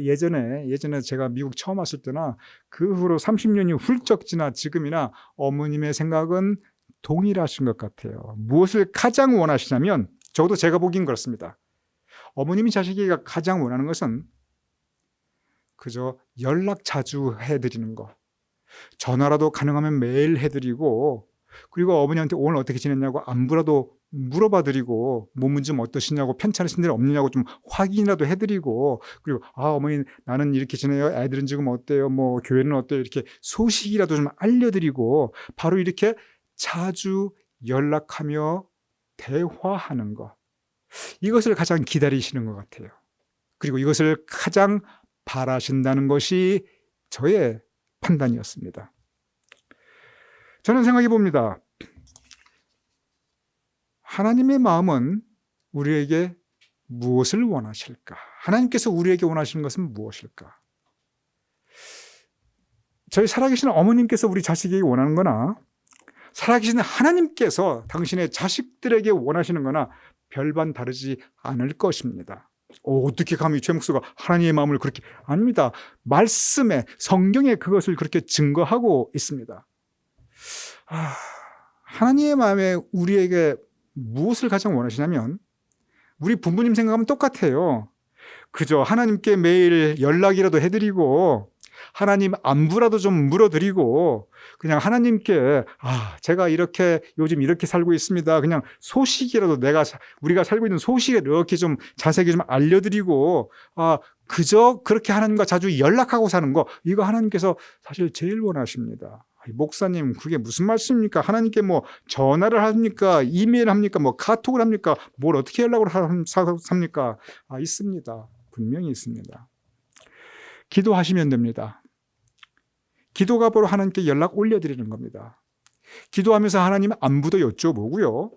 예전에 제가 미국 처음 왔을 때나 그 후로 30년이 훌쩍 지나 지금이나 어머님의 생각은 동일하신 것 같아요. 무엇을 가장 원하시냐면 저도 제가 보기엔 그렇습니다. 어머님이 자식이가 가장 원하는 것은 그저 연락 자주 해드리는 거. 전화라도 가능하면 매일 해드리고 그리고 어머니한테 오늘 어떻게 지냈냐고 안부라도 물어봐드리고 몸은 좀 어떠시냐고 편찮으신 일 없느냐고 좀 확인이라도 해드리고 그리고 어머니 나는 이렇게 지내요. 애들은 지금 어때요? 교회는 어때요? 이렇게 소식이라도 좀 알려드리고 바로 이렇게 자주 연락하며 대화하는 것. 이것을 가장 기다리시는 것 같아요. 그리고 이것을 가장 바라신다는 것이 저의 판단이었습니다. 저는 생각해 봅니다. 하나님의 마음은 우리에게 무엇을 원하실까? 하나님께서 우리에게 원하시는 것은 무엇일까? 저희 살아계신 어머님께서 우리 자식에게 원하는 거나 살아계신 하나님께서 당신의 자식들에게 원하시는 거나 별반 다르지 않을 것입니다. 어떻게 감히 제 목소가 하나님의 마음을 그렇게 아닙니다. 말씀에 성경에 그것을 그렇게 증거하고 있습니다. 하나님의 마음에 우리에게 무엇을 가장 원하시냐면 우리 부모님 생각하면 똑같아요. 그저 하나님께 매일 연락이라도 해드리고 하나님 안부라도 좀 물어드리고 그냥 하나님께 제가 이렇게 요즘 이렇게 살고 있습니다. 그냥 소식이라도 우리가 살고 있는 소식을 이렇게 좀 자세하게 좀 알려드리고 그저 그렇게 하나님과 자주 연락하고 사는 거 이거 하나님께서 사실 제일 원하십니다. 목사님 그게 무슨 말씀입니까? 하나님께 전화를 합니까? 이메일 합니까? 카톡을 합니까? 뭘 어떻게 연락을 합니까? 있습니다. 분명히 있습니다. 기도하시면 됩니다. 기도가 바로 하나님께 연락 올려드리는 겁니다. 기도하면서 하나님 안부도 여쭤보고요.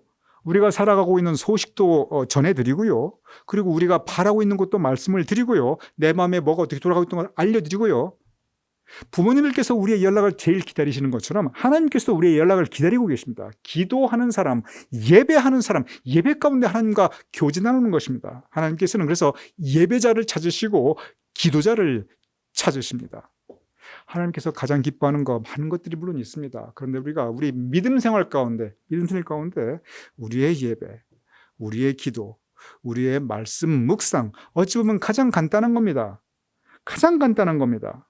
우리가 살아가고 있는 소식도 전해드리고요. 그리고 우리가 바라고 있는 것도 말씀을 드리고요. 내 마음에 뭐가 어떻게 돌아가고 있는 걸 알려드리고요. 부모님들께서 우리의 연락을 제일 기다리시는 것처럼 하나님께서도 우리의 연락을 기다리고 계십니다. 기도하는 사람, 예배하는 사람, 예배 가운데 하나님과 교제 나누는 것입니다. 하나님께서는 그래서 예배자를 찾으시고 기도자를 찾으십니다. 하나님께서 가장 기뻐하는 거 많은 것들이 물론 있습니다. 그런데 우리가 우리 믿음 생활 가운데 우리의 예배, 우리의 기도, 우리의 말씀 묵상, 어찌 보면 가장 간단한 겁니다. 가장 간단한 겁니다.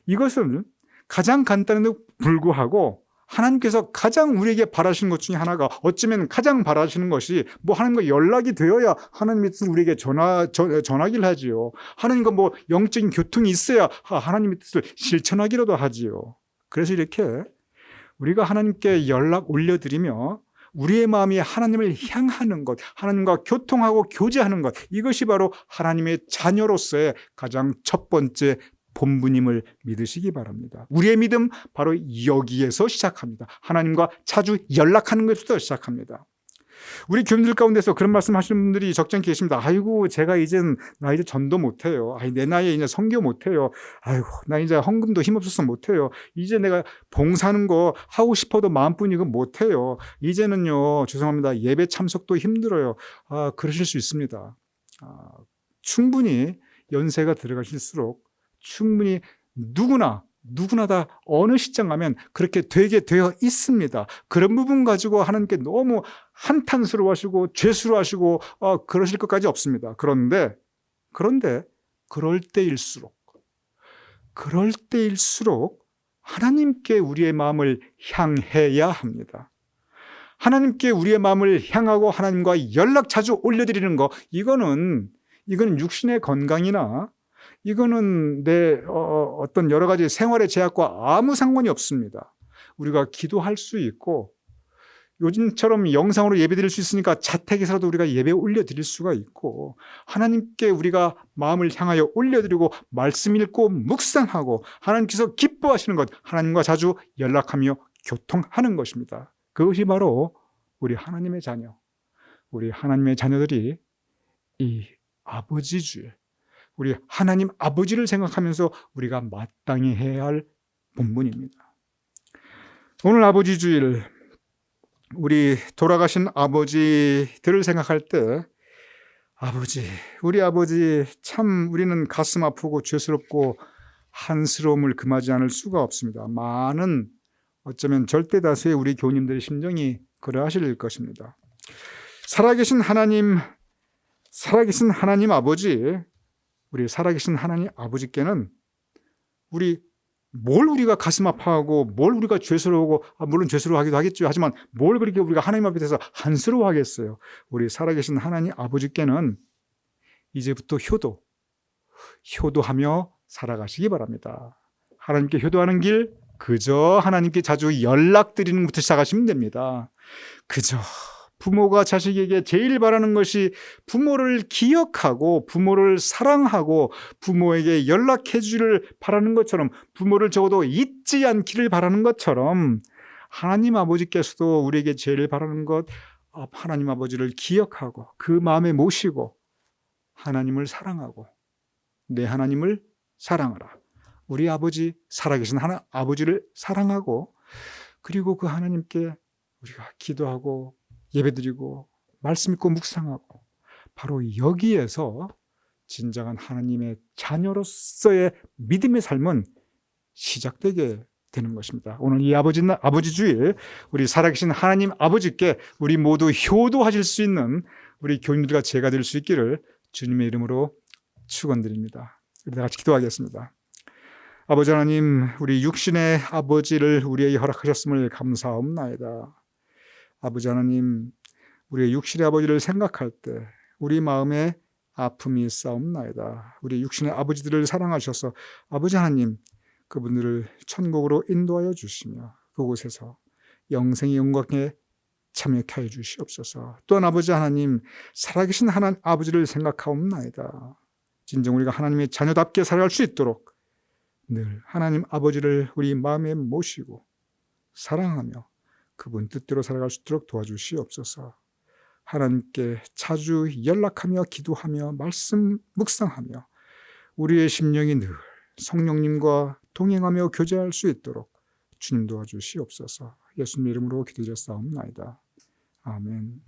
이것은 가장 간단해도 불구하고 하나님께서 가장 우리에게 바라시는 것 중에 하나가, 어쩌면 가장 바라시는 것이 하나님과 연락이 되어야 하나님의 뜻을 우리에게 전하기를 하지요. 하나님과 영적인 교통이 있어야 하나님의 뜻을 실천하기라도 하지요. 그래서 이렇게 우리가 하나님께 연락 올려드리며 우리의 마음이 하나님을 향하는 것, 하나님과 교통하고 교제하는 것, 이것이 바로 하나님의 자녀로서의 가장 첫 번째 본분임을 믿으시기 바랍니다. 우리의 믿음 바로 여기에서 시작합니다. 하나님과 자주 연락하는 것부터 시작합니다. 우리 교인들 가운데서 그런 말씀 하시는 분들이 적잖게 계십니다. 아이고, 나 이제 전도 못해요. 내 나이에 이제 선교 못해요. 아이고, 나 이제 헌금도 힘없어서 못해요. 이제 내가 봉사하는 거 하고 싶어도 마음뿐이고 못해요. 이제는요, 죄송합니다. 예배 참석도 힘들어요. 그러실 수 있습니다. 충분히 연세가 들어가실수록 충분히 누구나 다 어느 시점 가면 그렇게 되게 되어 있습니다. 그런 부분 가지고 하나님께 너무 한탄스러워하시고 죄스러워하시고 그러실 것까지 없습니다. 그런데 그럴 때일수록 하나님께 우리의 마음을 향해야 합니다. 하나님께 우리의 마음을 향하고 하나님과 연락 자주 올려드리는 거, 이거는 육신의 건강이나 이거는 내 어떤 여러 가지 생활의 제약과 아무 상관이 없습니다. 우리가 기도할 수 있고 요즘처럼 영상으로 예배드릴 수 있으니까 자택에서라도 우리가 예배 올려드릴 수가 있고, 하나님께 우리가 마음을 향하여 올려드리고 말씀 읽고 묵상하고 하나님께서 기뻐하시는 것, 하나님과 자주 연락하며 교통하는 것입니다. 그것이 바로 우리 하나님의 자녀, 우리 하나님의 자녀들이 이 아버지 주일, 우리 하나님 아버지를 생각하면서 우리가 마땅히 해야 할 본분입니다. 오늘 아버지 주일, 우리 돌아가신 아버지들을 생각할 때 우리 아버지 참 우리는 가슴 아프고 죄스럽고 한스러움을 금하지 않을 수가 없습니다. 많은, 어쩌면 절대 다수의 우리 교우님들의 심정이 그러하실 것입니다. 살아계신 하나님 아버지, 우리 살아계신 하나님 아버지께는 뭘 우리가 가슴 아파하고 뭘 우리가 죄스러워하고, 물론 죄스러워하기도 하겠죠. 하지만 뭘 그렇게 우리가 하나님 앞에서 한스러워하겠어요. 우리 살아계신 하나님 아버지께는 이제부터 효도하며 살아가시기 바랍니다. 하나님께 효도하는 길, 그저 하나님께 자주 연락드리는 것부터 시작하시면 됩니다. 그저 부모가 자식에게 제일 바라는 것이 부모를 기억하고 부모를 사랑하고 부모에게 연락해 주기를 바라는 것처럼, 부모를 적어도 잊지 않기를 바라는 것처럼, 하나님 아버지께서도 우리에게 제일 바라는 것, 하나님 아버지를 기억하고 그 마음에 모시고 하나님을 사랑하고 내 하나님을 사랑하라. 우리 아버지, 살아계신 아버지를 사랑하고, 그리고 그 하나님께 우리가 기도하고 예배드리고 말씀 읽고 묵상하고, 바로 여기에서 진정한 하나님의 자녀로서의 믿음의 삶은 시작되게 되는 것입니다. 오늘 이 아버지 주일, 우리 살아계신 하나님 아버지께 우리 모두 효도하실 수 있는 우리 교인들과 제가 될 수 있기를 주님의 이름으로 축원드립니다. 우리 다 같이 기도하겠습니다. 아버지 하나님, 우리 육신의 아버지를 우리에게 허락하셨음을 감사합니다. 아버지 하나님, 우리의 육신의 아버지를 생각할 때 우리 마음에 아픔이 있사옵나이다. 우리 육신의 아버지들을 사랑하셔서 아버지 하나님, 그분들을 천국으로 인도하여 주시며 그곳에서 영생의 영광에 참여케 하여 주시옵소서. 또한 아버지 하나님, 살아계신 하나님 아버지를 생각하옵나이다. 진정 우리가 하나님의 자녀답게 살아갈 수 있도록 늘 하나님 아버지를 우리 마음에 모시고 사랑하며 그분 뜻대로 살아갈 수 있도록 도와주시옵소서. 하나님께 자주 연락하며 기도하며 말씀 묵상하며 우리의 심령이 늘 성령님과 동행하며 교제할 수 있도록 주님 도와주시옵소서. 예수님 이름으로 기도드렸사옵나이다. 아멘.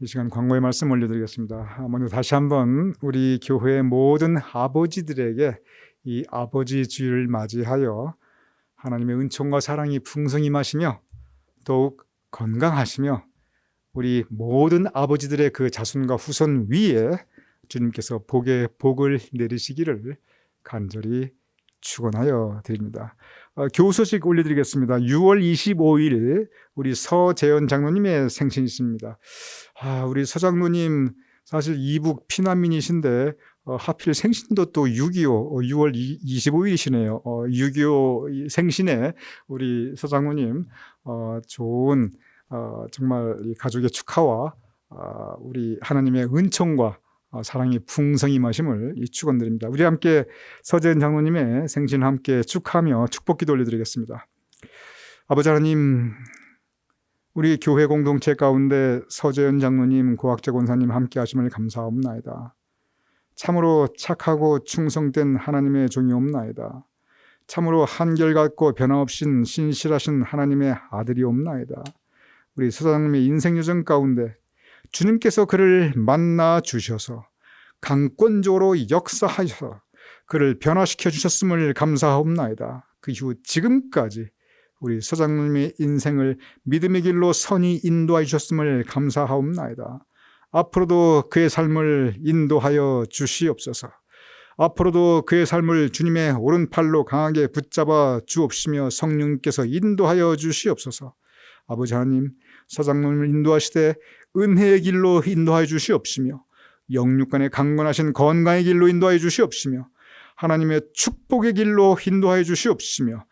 이 시간 광고의 말씀 올려드리겠습니다. 먼저 다시 한번 우리 교회의 모든 아버지들에게 이 아버지 주일을 맞이하여 하나님의 은총과 사랑이 풍성히 임하시며 더욱 건강하시며 우리 모든 아버지들의 그 자손과 후손 위에 주님께서 복의 복을 내리시기를 간절히 축원하여 드립니다. 교우 소식 올려드리겠습니다. 6월 25일 우리 서재현 장로님의 생신이십니다. 우리 서 장로님 사실 이북 피난민이신데 하필 생신도 또 6.25 6월 25일이시네요. 6.25 생신에 우리 서장로님 좋은 정말 이 가족의 축하와 우리 하나님의 은총과 사랑이 풍성히 임하심을 축원드립니다. 우리 함께 서재은 장로님의 생신을 함께 축하하며 축복기도 올려드리겠습니다. 아버지 하나님, 우리 교회 공동체 가운데 서재은 장로님, 고학재 권사님 함께 하심을 감사옵나이다. 참으로 착하고 충성된 하나님의 종이옵나이다. 참으로 한결같고 변함없인 신실하신 하나님의 아들이옵나이다. 우리 서장님의 인생 여정 가운데 주님께서 그를 만나 주셔서 강권적으로 역사하셔서 그를 변화시켜 주셨음을 감사하옵나이다. 그 이후 지금까지 우리 서장님의 인생을 믿음의 길로 선히 인도하여 주셨음을 감사하옵나이다. 앞으로도 그의 삶을 인도하여 주시옵소서. 앞으로도 그의 삶을 주님의 오른팔로 강하게 붙잡아 주옵시며 성령께서 인도하여 주시옵소서. 아버지 하나님, 서장님을 인도하시되 은혜의 길로 인도하여 주시옵시며 영육간의 강건하신 건강의 길로 인도하여 주시옵시며 하나님의 축복의 길로 인도하여 주시옵시며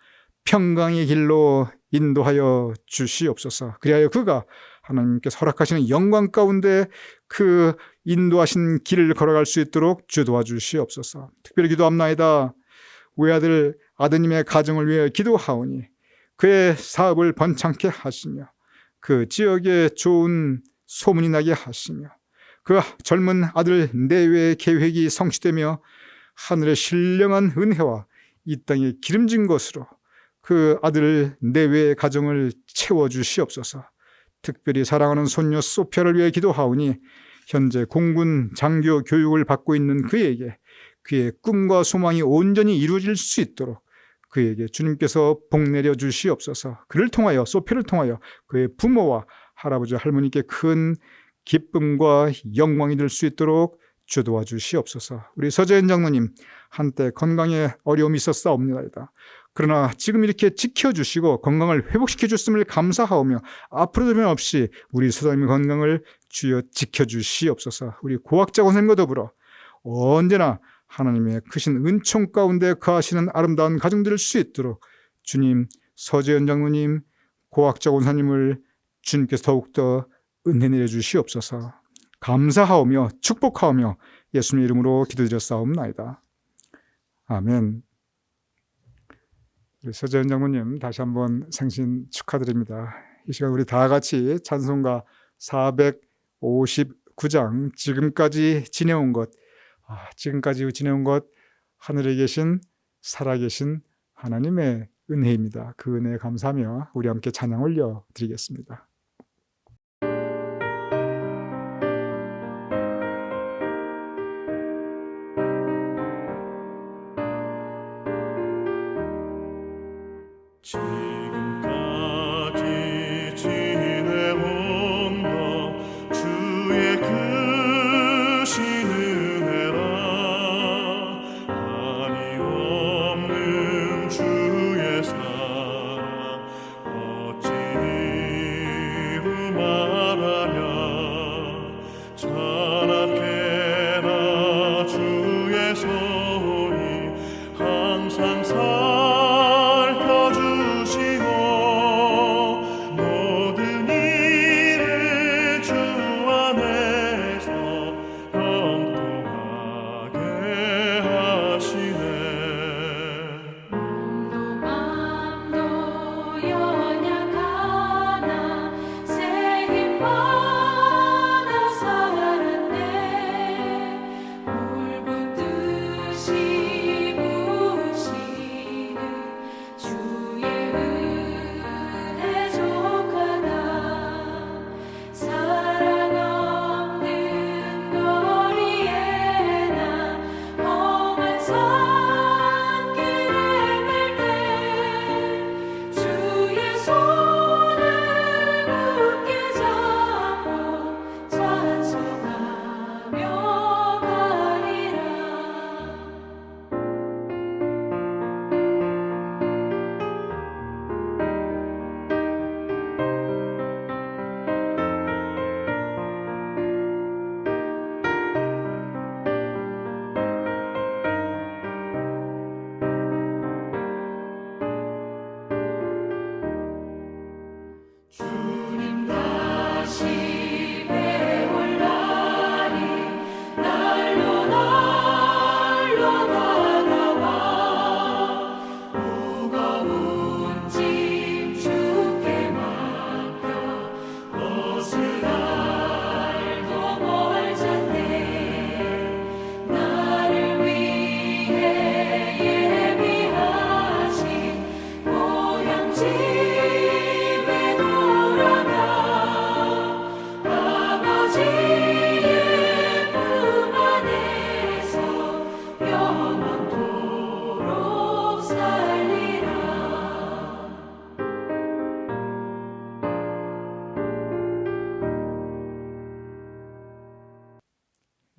평강의 길로 인도하여 주시옵소서. 그리하여 그가 하나님께서 허락하시는 영광 가운데 그 인도하신 길을 걸어갈 수 있도록 주 도와주시옵소서. 특별히 기도합나이다. 외아들 아드님의 가정을 위해 기도하오니 그의 사업을 번창케 하시며 그 지역에 좋은 소문이 나게 하시며 그 젊은 아들 내외의 계획이 성취되며 하늘의 신령한 은혜와 이 땅에 기름진 것으로 그 아들 내외의 가정을 채워주시옵소서. 특별히 사랑하는 손녀 소피아를 위해 기도하오니 현재 공군 장교 교육을 받고 있는 그에게 그의 꿈과 소망이 온전히 이루어질 수 있도록 그에게 주님께서 복 내려 주시옵소서. 그를 통하여, 소피아를 통하여 그의 부모와 할아버지 할머니께 큰 기쁨과 영광이 될 수 있도록 주 도와주시옵소서. 우리 서재은 장로님, 한때 건강에 어려움이 있었사옵니다. 그러나 지금 이렇게 지켜주시고 건강을 회복시켜 주셨음을 감사하오며 앞으로도 변함없이 우리 서장님의 건강을 주여 지켜주시옵소서. 우리 고학자 권사님과 더불어 언제나 하나님의 크신 은총 가운데 거하시는 아름다운 가정 될 수 있도록 주님, 서재은 장로님, 고학자 권사님을 주님께서 더욱더 은혜 내려주시옵소서. 감사하오며 축복하오며 예수님의 이름으로 기도드렸사옵나이다. 아멘. 우리 서재은 장로님 다시 한번 생신 축하드립니다. 이 시간 우리 다 같이 찬송가 459장 지금까지 지내온 것, 하늘에 계신 살아계신 하나님의 은혜입니다. 그 은혜에 감사하며 우리 함께 찬양 올려드리겠습니다. 지금까지 지내온 것 주의 크신 은혜라 한이 없는 주의 사랑 어찌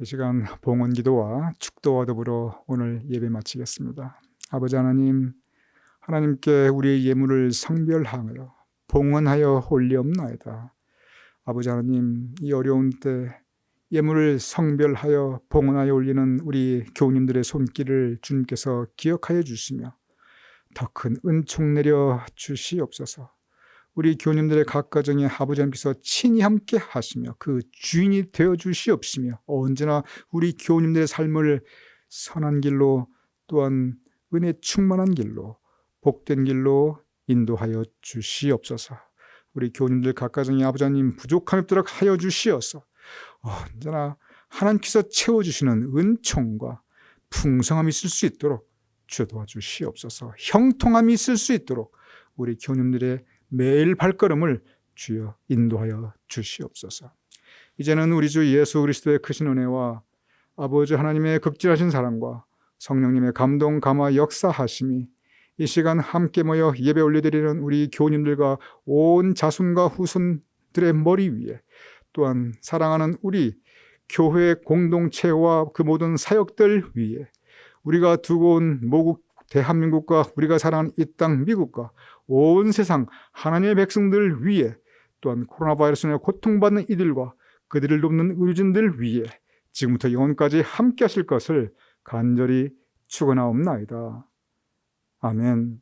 이 시간 봉헌 기도와 축도와 더불어 오늘 예배 마치겠습니다. 아버지 하나님, 하나님께 우리의 예물을 성별하여 봉헌하여 올리옵나이다. 아버지 하나님, 이 어려운 때 예물을 성별하여 봉헌하여 올리는 우리 교우님들의 손길을 주님께서 기억하여 주시며 더 큰 은총 내려 주시옵소서. 우리 교우님들의 각 가정에 아버지 하나님께서 친히 함께 하시며 그 주인이 되어 주시옵시며 언제나 우리 교우님들의 삶을 선한 길로 또한 은혜 충만한 길로 복된 길로 인도하여 주시옵소서. 우리 교우님들 각 가정에 아버지 하나님 부족함이 없도록 하여 주시어서 언제나 하나님께서 채워주시는 은총과 풍성함이 있을 수 있도록 주여 도와주시옵소서. 형통함이 있을 수 있도록 우리 교우님들의 매일 발걸음을 주여 인도하여 주시옵소서. 이제는 우리 주 예수 그리스도의 크신 은혜와 아버지 하나님의 극진하신 사랑과 성령님의 감동 감화 역사하심이 이 시간 함께 모여 예배 올려드리는 우리 교우님들과 온 자손과 후손들의 머리 위에 또한 사랑하는 우리 교회 공동체와 그 모든 사역들 위에 우리가 두고 온 모국 대한민국과 우리가 사랑하는 이 땅 미국과 온 세상 하나님의 백성들 위에 또한 코로나 바이러스로 고통받는 이들과 그들을 돕는 의료진들 위에 지금부터 영원까지 함께 하실 것을 간절히 축원하옵나이다. 아멘.